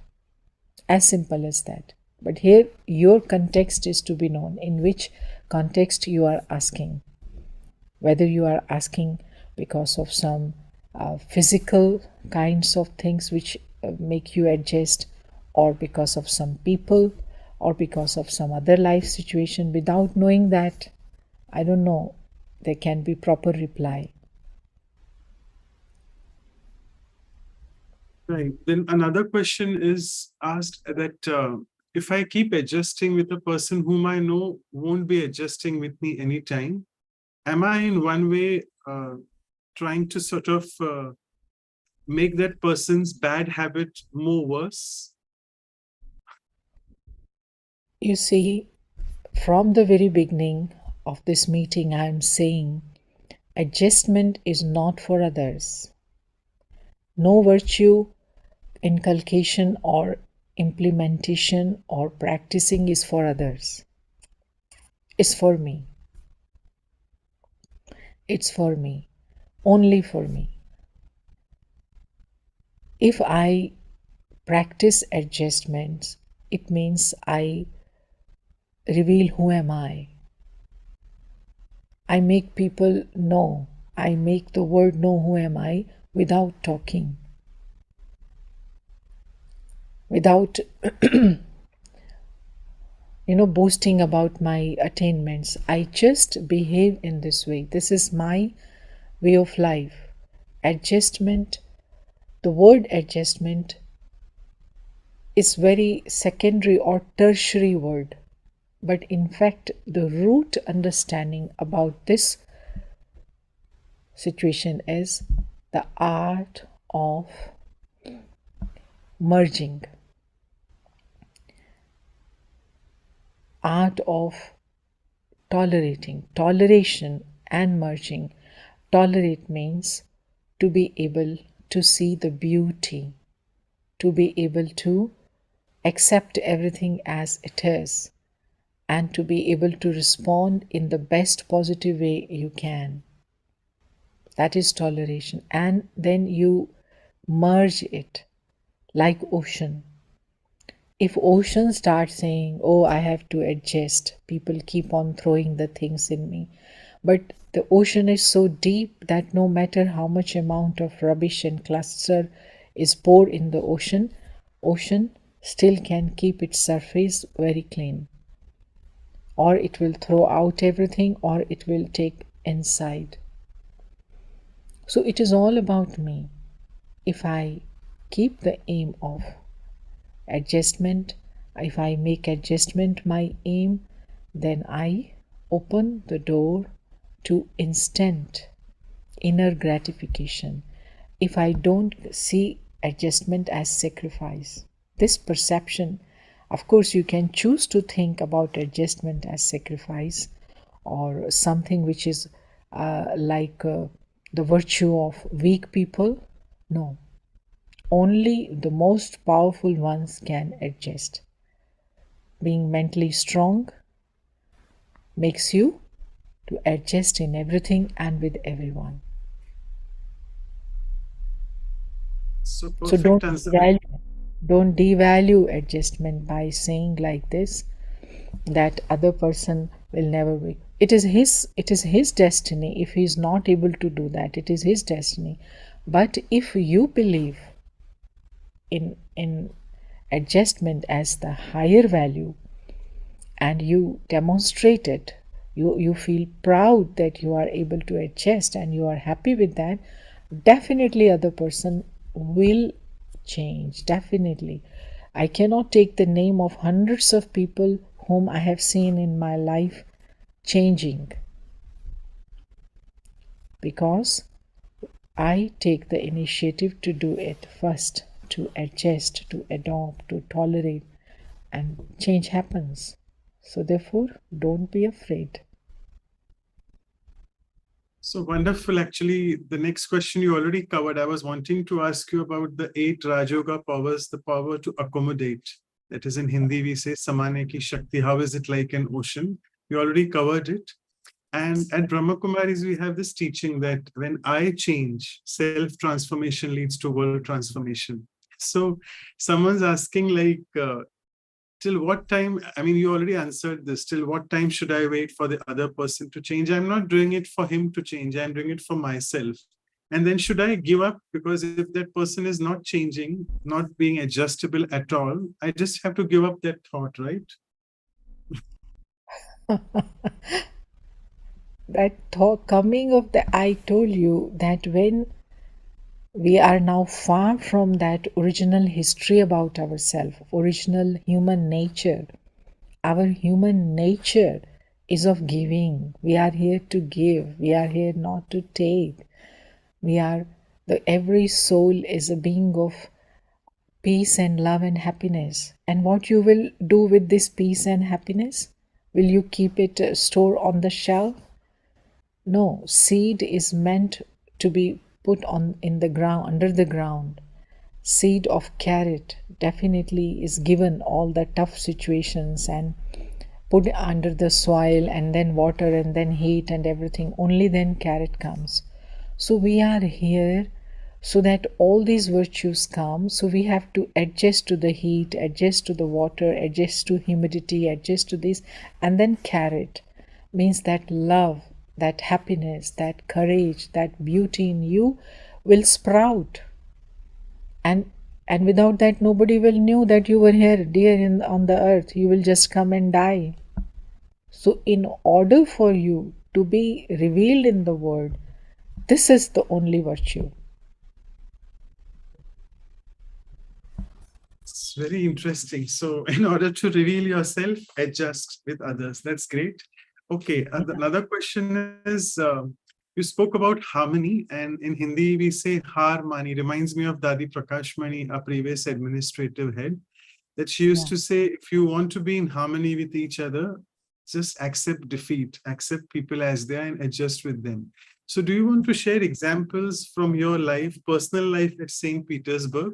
As simple as that. But here, your context is to be known, in which context you are asking. Whether you are asking because of some physical kinds of things which make you adjust, or because of some people, or because of some other life situation, without knowing that, I don't know, there can be proper reply. Right. Then another question is asked that if I keep adjusting with a person whom I know won't be adjusting with me anytime, am I in one way trying to sort of make that person's bad habit more worse? You see, from the very beginning of this meeting, I am saying adjustment is not for others. No virtue inculcation or implementation or practicing is for others. It's for me. It's for me. Only for me. If I practice adjustments, it means I reveal who am I. I make people know. I make the world know who am I without talking. Without boasting about my attainments. I just behave in this way. This is my way of life. Adjustment, the word adjustment is very secondary or tertiary word. But in fact, the root understanding about this situation is the art of merging, art of tolerating, toleration and merging. Tolerate means to be able to see the beauty, to be able to accept everything as it is, and to be able to respond in the best positive way you can. That is toleration. And then you merge it like ocean. If ocean starts saying, oh, I have to adjust, people keep on throwing the things in me. But the ocean is so deep that no matter how much amount of rubbish and cluster is poured in the ocean still can keep its surface very clean. Or it will throw out everything, or it will take inside. So it is all about me. If I keep the aim of adjustment, if I make adjustment my aim, then I open the door to instant inner gratification. If I don't see adjustment as sacrifice, this perception, of course, you can choose to think about adjustment as sacrifice or something which is like the virtue of weak people. No. Only the most powerful ones can adjust. Being mentally strong makes you to adjust in everything and with everyone. So So perfect answer. don't devalue adjustment by saying like this that other person will never be. It is his destiny. If he is not able to do that, it is his destiny. But if you believe in adjustment as the higher value, and you demonstrate it, you feel proud that you are able to adjust and you are happy with that, definitely other person will change. Definitely. I cannot take the name of hundreds of people whom I have seen in my life changing, because I take the initiative to do it first, to adjust, to adopt, to tolerate, and change happens. So, therefore, don't be afraid. So wonderful. Actually, the next question you already covered. I was wanting to ask you about the 8 Rajoga powers, the power to accommodate. That is in Hindi, we say Samane ki Shakti. How is it like an ocean? You already covered it. And at Brahma Kumaris, we have this teaching that when I change, self-transformation leads to world transformation. So someone's asking like, till what time, I mean, you already answered this, till what time should I wait for the other person to change? I'm not doing it for him to change, I'm doing it for myself. And then should I give up? Because if that person is not changing, not being adjustable at all, I just have to give up that thought, right? That thought coming of the, I told you that when we are now far from that original history about ourselves, original human nature. Our human nature is of giving. We are here to give. We are here not to take. We are every soul is a being of peace and love and happiness. And what you will do with this peace and happiness? Will you keep it stored on the shelf? No, seed is meant to be put on in the ground, under the ground. Seed of carrot definitely is given all the tough situations and put under the soil and then water and then heat and everything. Only then carrot comes. So we are here so that all these virtues come. So we have to adjust to the heat, adjust to the water, adjust to humidity, adjust to this, and then carrot means that love, that happiness, that courage, that beauty in you will sprout. And without that nobody will knew that you were here, dear, on the earth. You will just come and die. So in order for you to be revealed in the world, this is the only virtue. It's very interesting. So in order to reveal yourself, adjust with others. That's great. Okay, another question is, you spoke about harmony, and in Hindi we say harmony. Reminds me of Dadi Prakashmani, a previous administrative head, that she used Yeah. to say, if you want to be in harmony with each other, just accept defeat, accept people as they are and adjust with them. So do you want to share examples from your life, personal life at St. Petersburg,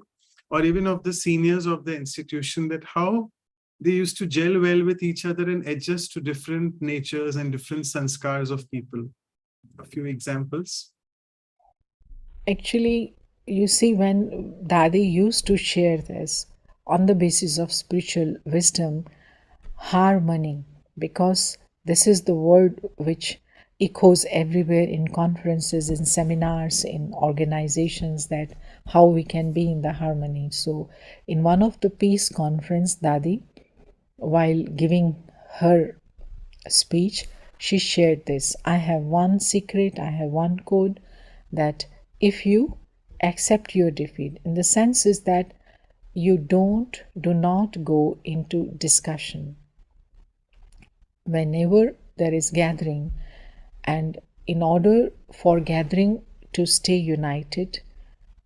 or even of the seniors of the institution, that how they used to gel well with each other and adjust to different natures and different sanskars of people? A few examples. Actually, you see, when Dadi used to share this on the basis of spiritual wisdom, harmony, because this is the word which echoes everywhere in conferences, in seminars, in organizations, that how we can be in the harmony. So in one of the peace conference, Dadi, while giving her speech, she shared this: I have one secret, I have one code, that if you accept your defeat, in the sense is that you do not go into discussion whenever there is gathering. And in order for gathering to stay united,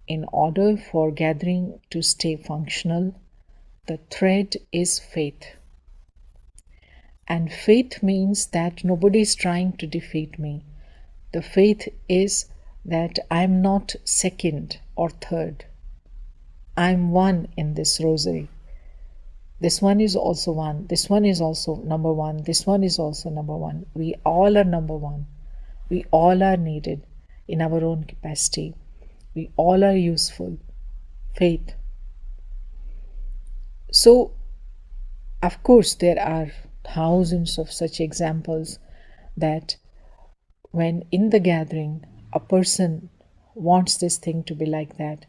in order for gathering to stay functional, the thread is faith. And faith means that nobody is trying to defeat me. The faith is that I'm not second or third. I'm one in this rosary. This one is also one. This one is also number one. This one is also number one. We all are number one. We all are needed in our own capacity. We all are useful. Faith. So, of course, there are thousands of such examples that when in the gathering a person wants this thing to be like that.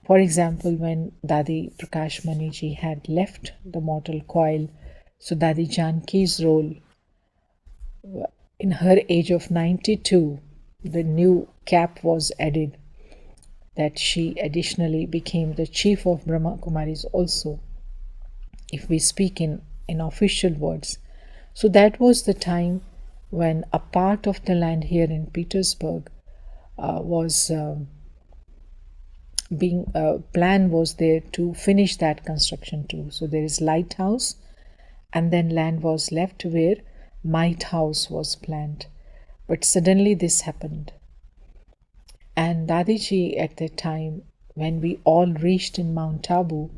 For example, when Dadi Prakash Maniji had left the mortal coil, So Dadi Janki's role, in her age of 92, the new cap was added that she additionally became the chief of Brahma Kumaris also, if we speak in official words. So that was the time when a part of the land here in Petersburg was being plan was there to finish that construction too. So there is lighthouse, and then land was left where might house was planned. But suddenly this happened. And Dadiji at that time, when we all reached in Mount Abu,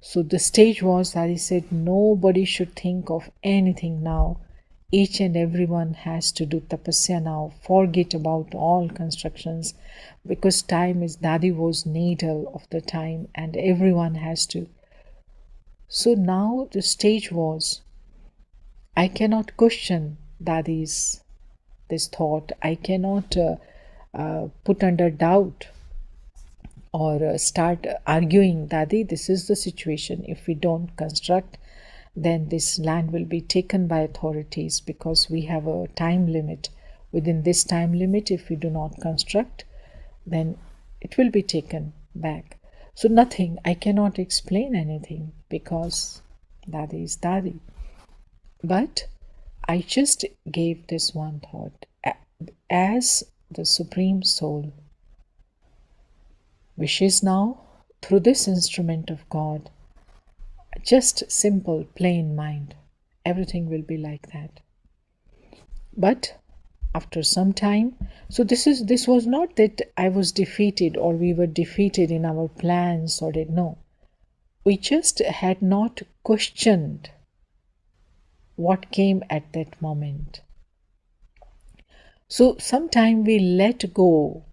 so the stage was that he said nobody should think of anything now. Each and everyone has to do tapasya now. Forget about all constructions, because time is, Dadi was natal of the time and everyone has to. So now the stage was, I cannot question Dadi's this thought. I cannot put under doubt or start arguing, Dadi, this is the situation. If we don't construct, then this land will be taken by authorities, because we have a time limit. Within this time limit, if we do not construct, then it will be taken back. So nothing, I cannot explain anything, because Dadi is Dadi. But I just gave this one thought. As the Supreme Soul wishes now, through this instrument of God, just simple, plain mind, everything will be like that. But after some time, so this was not that I was defeated or we were defeated in our plans or did no. We just had not questioned what came at that moment. So sometime we let go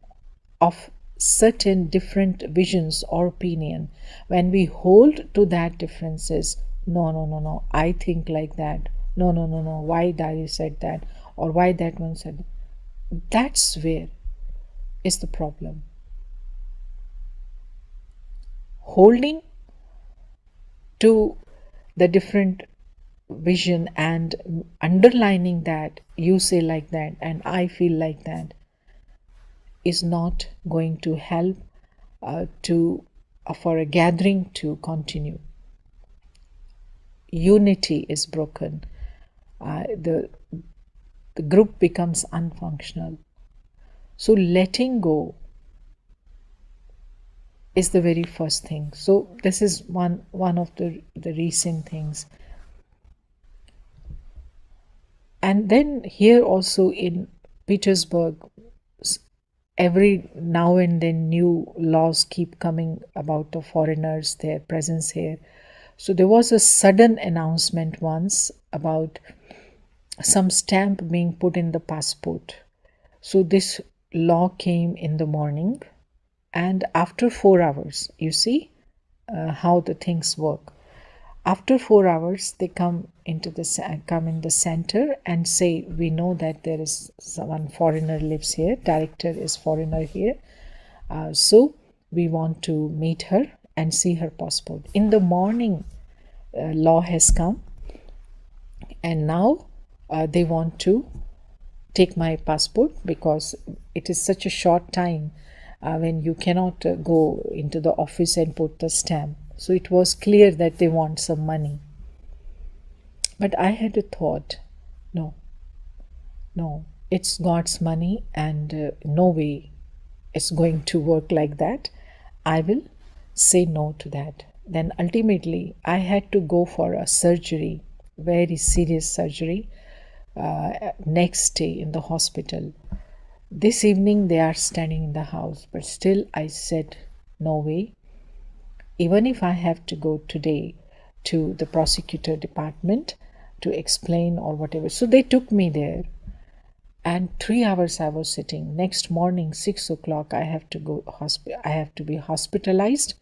of certain different visions or opinion. When we hold to that differences, no, I think like that. No, why Daddy said that, or why that one said that. That's where is the problem. Holding to the different vision and underlining that you say like that and I feel like that is not going to help for a gathering to continue. Unity is broken. The group becomes unfunctional. So letting go is the very first thing. So this is one of the recent things. And then here also in Petersburg, every now and then new laws keep coming about the foreigners, their presence here. So there was a sudden announcement once about some stamp being put in the passport. So this law came in the morning, and after 4 hours, you see how the things work. After 4 hours, they come in the center and say, we know that there is one foreigner lives here, director is foreigner here, so we want to meet her and see her passport. In the morning, law has come, and now they want to take my passport, because it is such a short time when you cannot go into the office and put the stamp. So it was clear that they want some money. But I had a thought, no, it's God's money, and no way it's going to work like that. I will say no to that. Then ultimately I had to go for a surgery, very serious surgery, next day in the hospital. This evening they are standing in the house, but still I said, no way. Even if I have to go today to the prosecutor department to explain or whatever. So they took me there, and 3 hours I was sitting. Next morning, 6 o'clock, I have to go. I have to be hospitalized.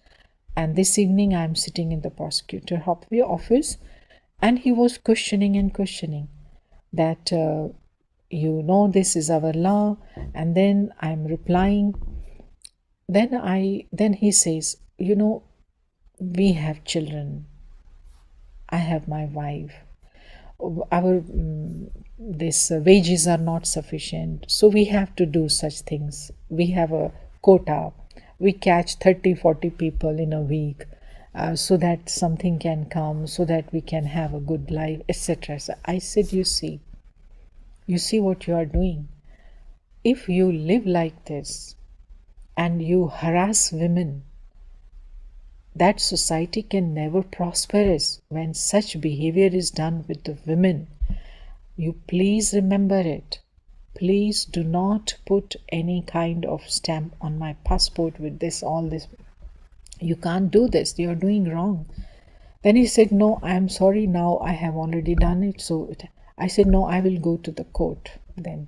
And this evening, I am sitting in the prosecutor office, and he was questioning that this is our law. And then I am replying. Then he says, we have children. I have my wife. our this wages are not sufficient, so we have to do such things. We have a quota, we catch 30-40 people in a week, so that something can come, so that we can have a good life, etc. So I said, you see what you are doing. If you live like this and you harass women, that society can never prosper when such behavior is done with the women. You please remember it. Please do not put any kind of stamp on my passport with this, all this. You can't do this. You are doing wrong. Then he said, no, I am sorry. Now I have already done it. So I said, no, I will go to the court then.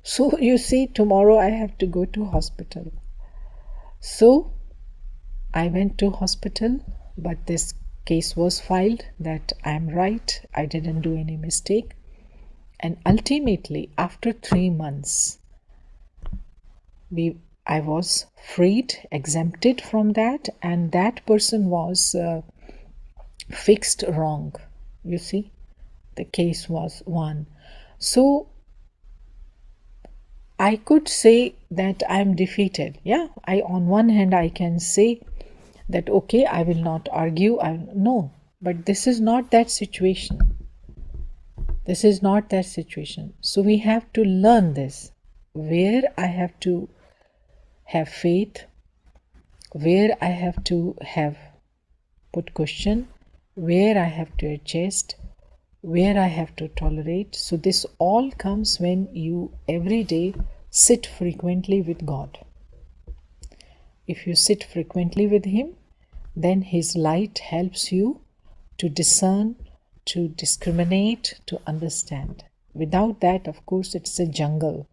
So you see, tomorrow I have to go to hospital. So I went to hospital, but this case was filed that I am right. I didn't do any mistake. And ultimately, after 3 months, I was freed, exempted from that, and that person was fixed wrong. You see, the case was won. So I could say that I am defeated. Yeah, on one hand I can say that okay, I will not argue. No, but this is not that situation. This is not that situation. So we have to learn this, where I have to have faith, where I have to have put question, where I have to adjust, where I have to tolerate. So this all comes when you every day sit frequently with God. If you sit frequently with Him, then His light helps you to discern, to discriminate, to understand. Without that, of course, it's a jungle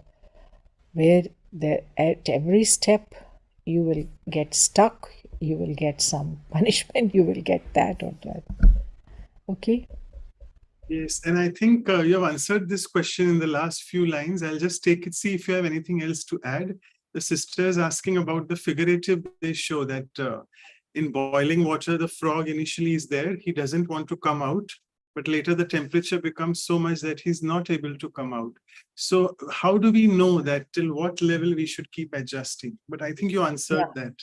where at every step you will get stuck, you will get some punishment, you will get that or that. Okay? Yes, and I think you have answered this question in the last few lines. I'll just take it, see if you have anything else to add. The sister is asking about the figurative. They show that in boiling water, the frog initially is there. He doesn't want to come out, but later the temperature becomes so much that he's not able to come out. So how do we know that till what level we should keep adjusting? But I think you answered that.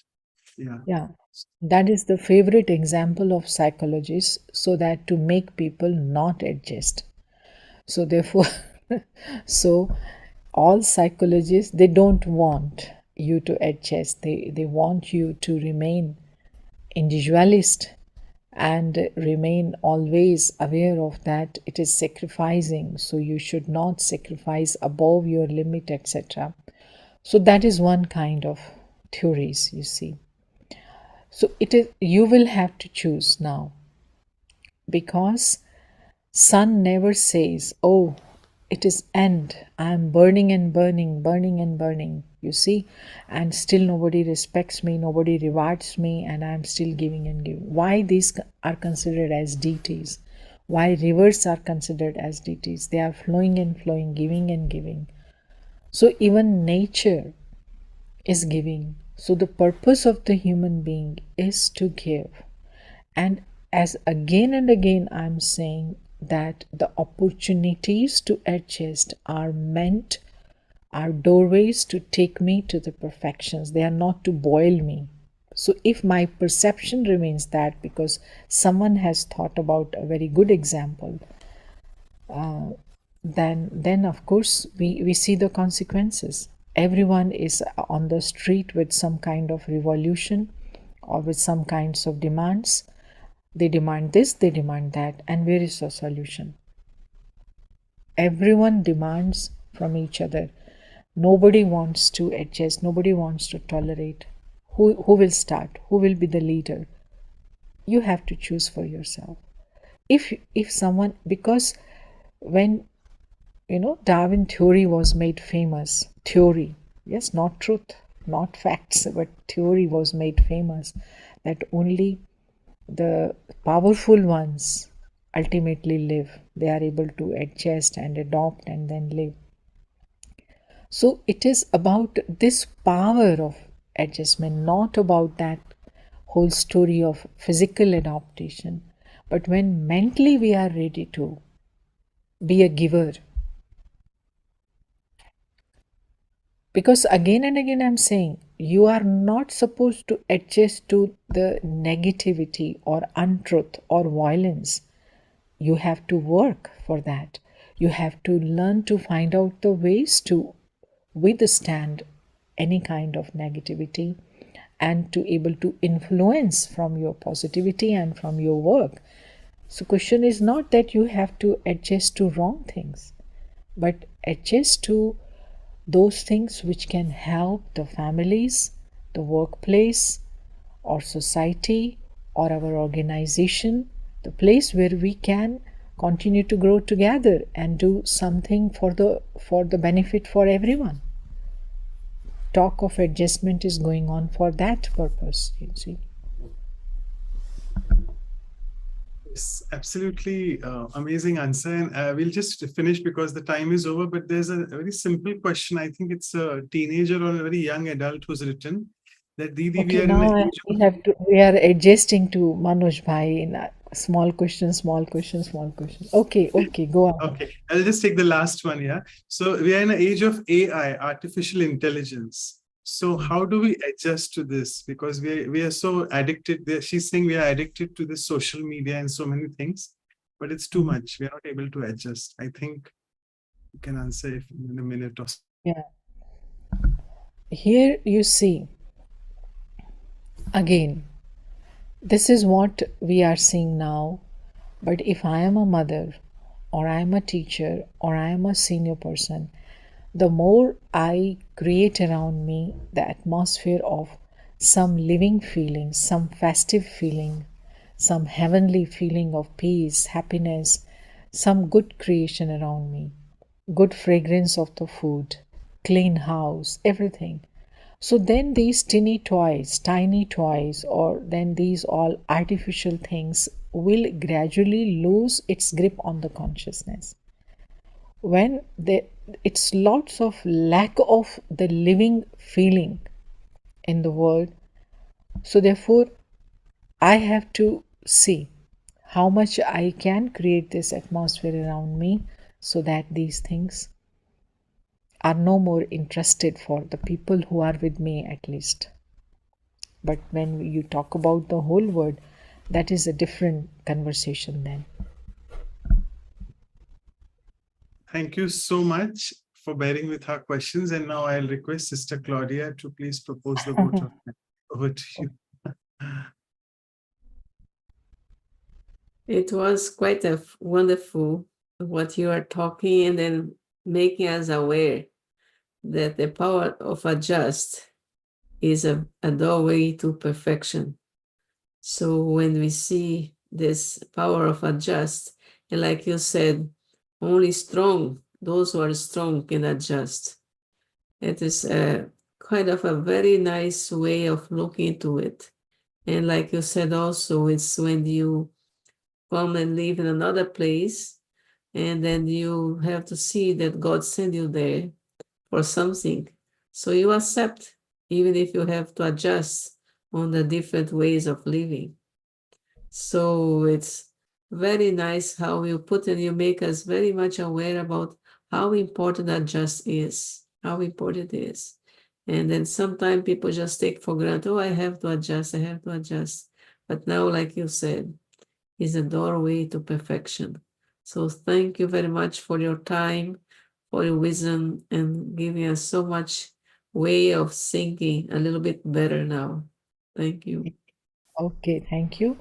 Yeah, that is the favorite example of psychologists, so that to make people not adjust. So therefore, so all psychologists, they don't want you to adjust. They want you to remain individualist and remain always aware of that it is sacrificing, so you should not sacrifice above your limit, etc. So that is one kind of theories, you see. So it is, you will have to choose now, because sun never says, oh, it is end, I am burning and burning, burning and burning, you see, and still nobody respects me, nobody rewards me, and I am still giving and giving. Why these are considered as deities? Why rivers are considered as deities? They are flowing and flowing, giving and giving. So even nature is giving. So the purpose of the human being is to give. And as again and again I'm saying that the opportunities to adjust are meant, are doorways to take me to the perfections. They are not to boil me. So if my perception remains that because someone has thought about a very good example, then of course we see the consequences. Everyone is on the street with some kind of revolution or with some kinds of demands. They demand this, they demand that, and where is the solution? Everyone demands from each other. Nobody wants to adjust, nobody wants to tolerate. Who will start? Who will be the leader? You have to choose for yourself. If someone, because when Darwin theory was made famous, theory, yes, not truth, not facts, but theory was made famous, that only the powerful ones ultimately live. They are able to adjust and adopt and then live. So it is about this power of adjustment, not about that whole story of physical adaptation. But when mentally we are ready to be a giver. Because again and again, I'm saying you are not supposed to adjust to the negativity or untruth or violence. You have to work for that. You have to learn to find out the ways to withstand any kind of negativity and to able to influence from your positivity and from your work. So question is not that you have to adjust to wrong things, but adjust to those things which can help the families, the workplace, or society, or our organization, the place where we can continue to grow together and do something for the benefit for everyone. Talk of adjustment is going on for that purpose, you see. Yes, absolutely amazing answer. And we'll just finish because the time is over. But there's a very simple question. I think it's a teenager or a very young adult who's written that Didi, we Okay, are in the now age of. we are adjusting to Manoj Bhai in a small question, small question, small question. Okay, okay, go on. Okay, I'll just take the last one. Yeah. So we are in an age of AI, artificial intelligence. So how do we adjust to this? Because we are so addicted. She's saying we are addicted to this social media and so many things, but it's too much. We are not able to adjust. I think you can answer if in a minute or so. Yeah. Here you see, again, this is what we are seeing now. But if I am a mother, or I am a teacher, or I am a senior person, the more I create around me the atmosphere of some living feeling, some festive feeling, some heavenly feeling of peace, happiness, some good creation around me, good fragrance of the food, clean house, everything. So then these tiny toys, or then these all artificial things will gradually lose its grip on the consciousness. When it's lots of lack of the living feeling in the world, so therefore I have to see how much I can create this atmosphere around me so that these things are no more interested for the people who are with me at least. But when you talk about the whole world, that is a different conversation then. Thank you so much for bearing with our questions. And now I'll request Sister Claudia to please propose the vote of thanks. Over to you. It was quite wonderful what you are talking and then making us aware that the power of adjust is a doorway to perfection. So when we see this power of adjust, and like you said, only those who are strong can adjust. It is a kind of a very nice way of looking into it. And like you said also, it's when you come and live in another place, and then you have to see that God sent you there for something. So you accept, even if you have to adjust on the different ways of living. So it's very nice how you put and you make us very much aware about how important adjust is, how important it is. And then sometimes people just take for granted, oh, I have to adjust, I have to adjust. But now, like you said, is a doorway to perfection. So thank you very much for your time, for your wisdom, and giving us so much way of thinking a little bit better now. Thank you. Okay, thank you.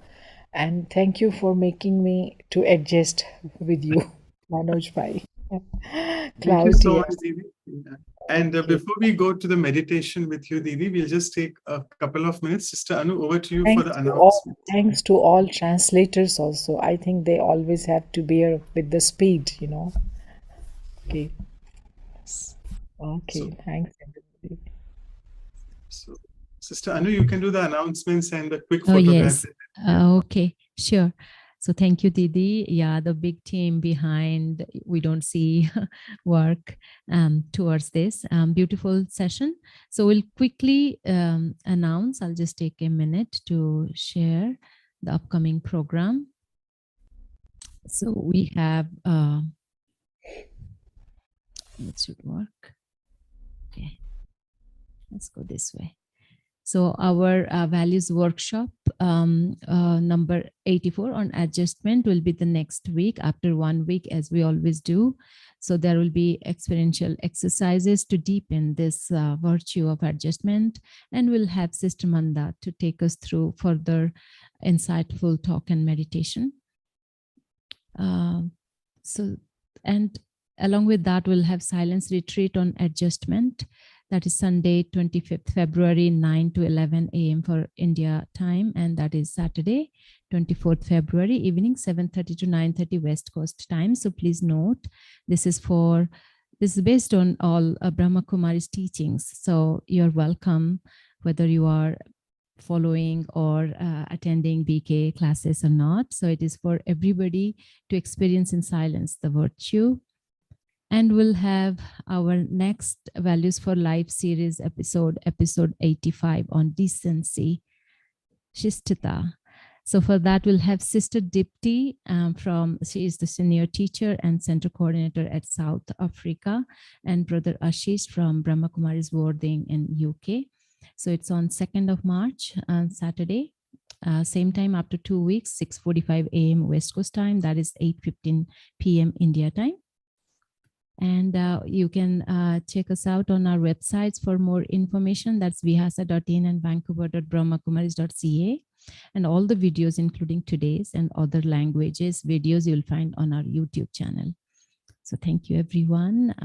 And thank you for making me to adjust with you, Manoj Bhai. Thank you so Claudia. much, Didi. Yeah. And Okay. before we go to the meditation with you, Didi, we'll just take a couple of minutes. Sister Anu, over to you for the announcement. Thanks to all translators also. I think they always have to bear with the speed, you know. Okay. So, Okay, thanks everybody. so, Sister Anu, you can do the announcements and the quick Oh, photograph. yes. Okay, sure. So thank you, Didi. Yeah, the big team behind, we don't see work towards this beautiful session. So we'll quickly announce, I'll just take a minute to share the upcoming program. So we have it should work. Okay, let's go this way. So our values workshop number 84 on adjustment will be the next week after 1 week, as we always do. So there will be experiential exercises to deepen this virtue of adjustment, and we'll have Sister Manda to take us through further insightful talk and meditation. And along with that, we'll have silence retreat on adjustment. That is Sunday, 25th February, 9 to 11 a.m. for India time. And that is Saturday, 24th February, evening, 7:30 to 9:30 West Coast time. So please note, this is based on all Brahma Kumaris teachings. So you're welcome, whether you are following or attending BK classes or not. So it is for everybody to experience in silence the virtue. And we'll have our next Values for Life series episode 85 on decency, Shishtata. So for that, we'll have Sister Dipti she is the senior teacher and center coordinator at South Africa, and Brother Ashish from Brahma Kumaris Worthing in UK. So it's on 2nd of March on Saturday, same time after 2 weeks, 6:45 a.m. West Coast time. That is 8:15 p.m. India time. And you can check us out on our websites for more information. That's vihasa.in and vancouver.brahmakumaris.ca. And all the videos, including today's and other languages videos, you'll find on our YouTube channel. So thank you, everyone.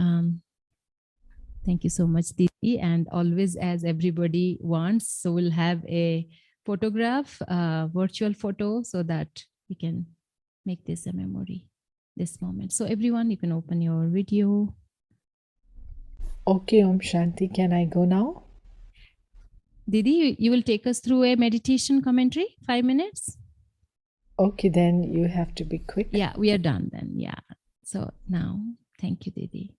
Thank you so much, Didi. And always, as everybody wants, so we'll have a photograph, virtual photo, so that we can make this a memory, this moment. So everyone, you can open your video. Okay, Om Shanti, can I go now? Didi, you will take us through a meditation commentary, 5 minutes? Okay, then you have to be quick. Yeah, we are done then. Yeah. So now, thank you, Didi.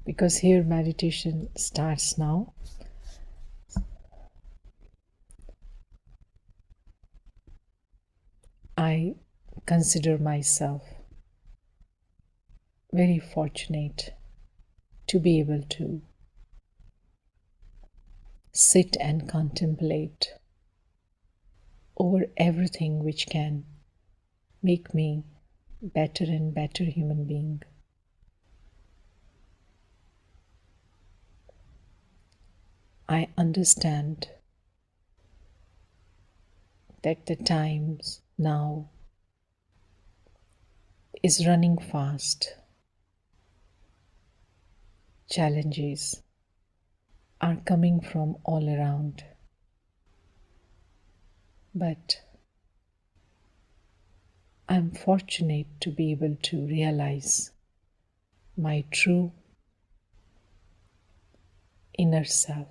Because here meditation starts now. I consider myself very fortunate to be able to sit and contemplate over everything which can make me better and better human being. I understand that the times now is running fast. Challenges are coming from all around. But I'm fortunate to be able to realize my true inner self,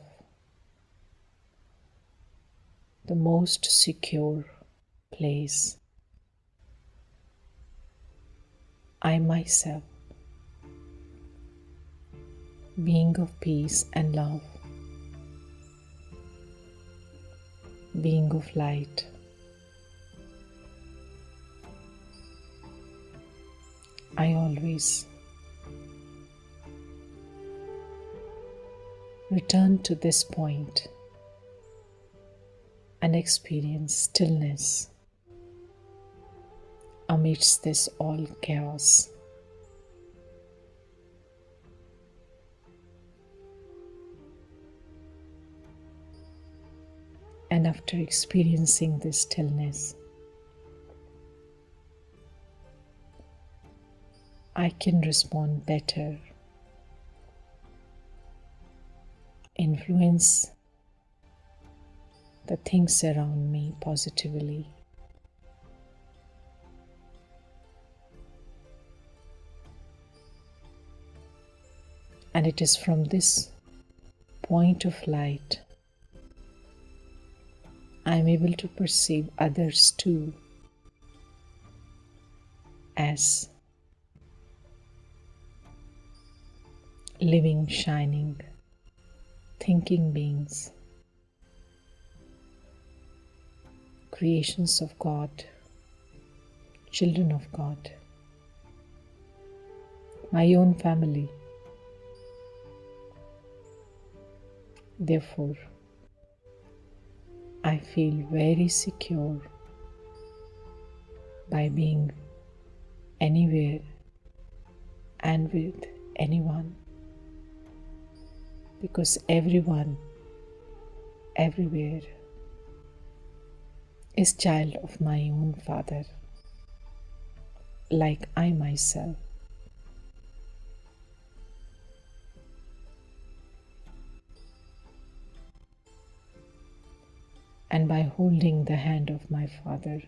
the most secure place. I myself, being of peace and love, being of light, I always return to this point and experience stillness amidst this all chaos. And after experiencing this stillness, I can respond better, influence the things around me positively. And it is from this point of light I am able to perceive others too as living, shining, thinking beings, creations of God, children of God, my own family. Therefore, I feel very secure by being anywhere and with anyone, because everyone, everywhere is child of my own Father, like I myself. And by holding the hand of my Father,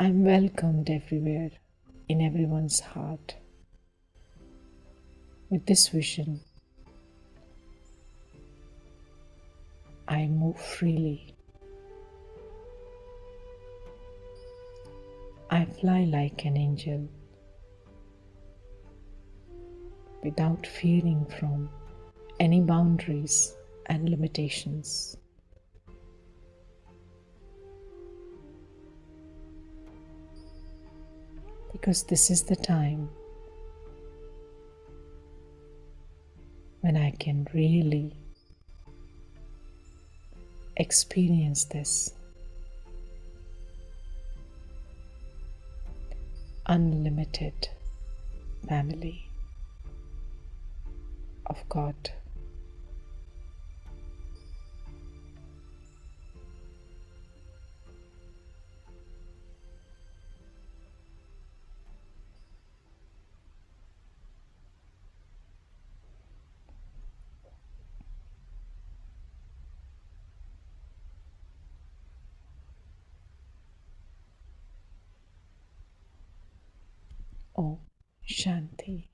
I'm welcomed everywhere, in everyone's heart. With this vision, I move freely. I fly like an angel, without fearing from any boundaries and limitations. Because this is the time when I can really experience this unlimited family of God. Oh, Shanti.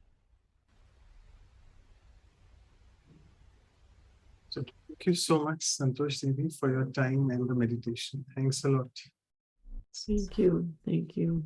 So thank you so much, Santosh Devi, for your time and the meditation. Thanks a lot. Thank you. Thank you.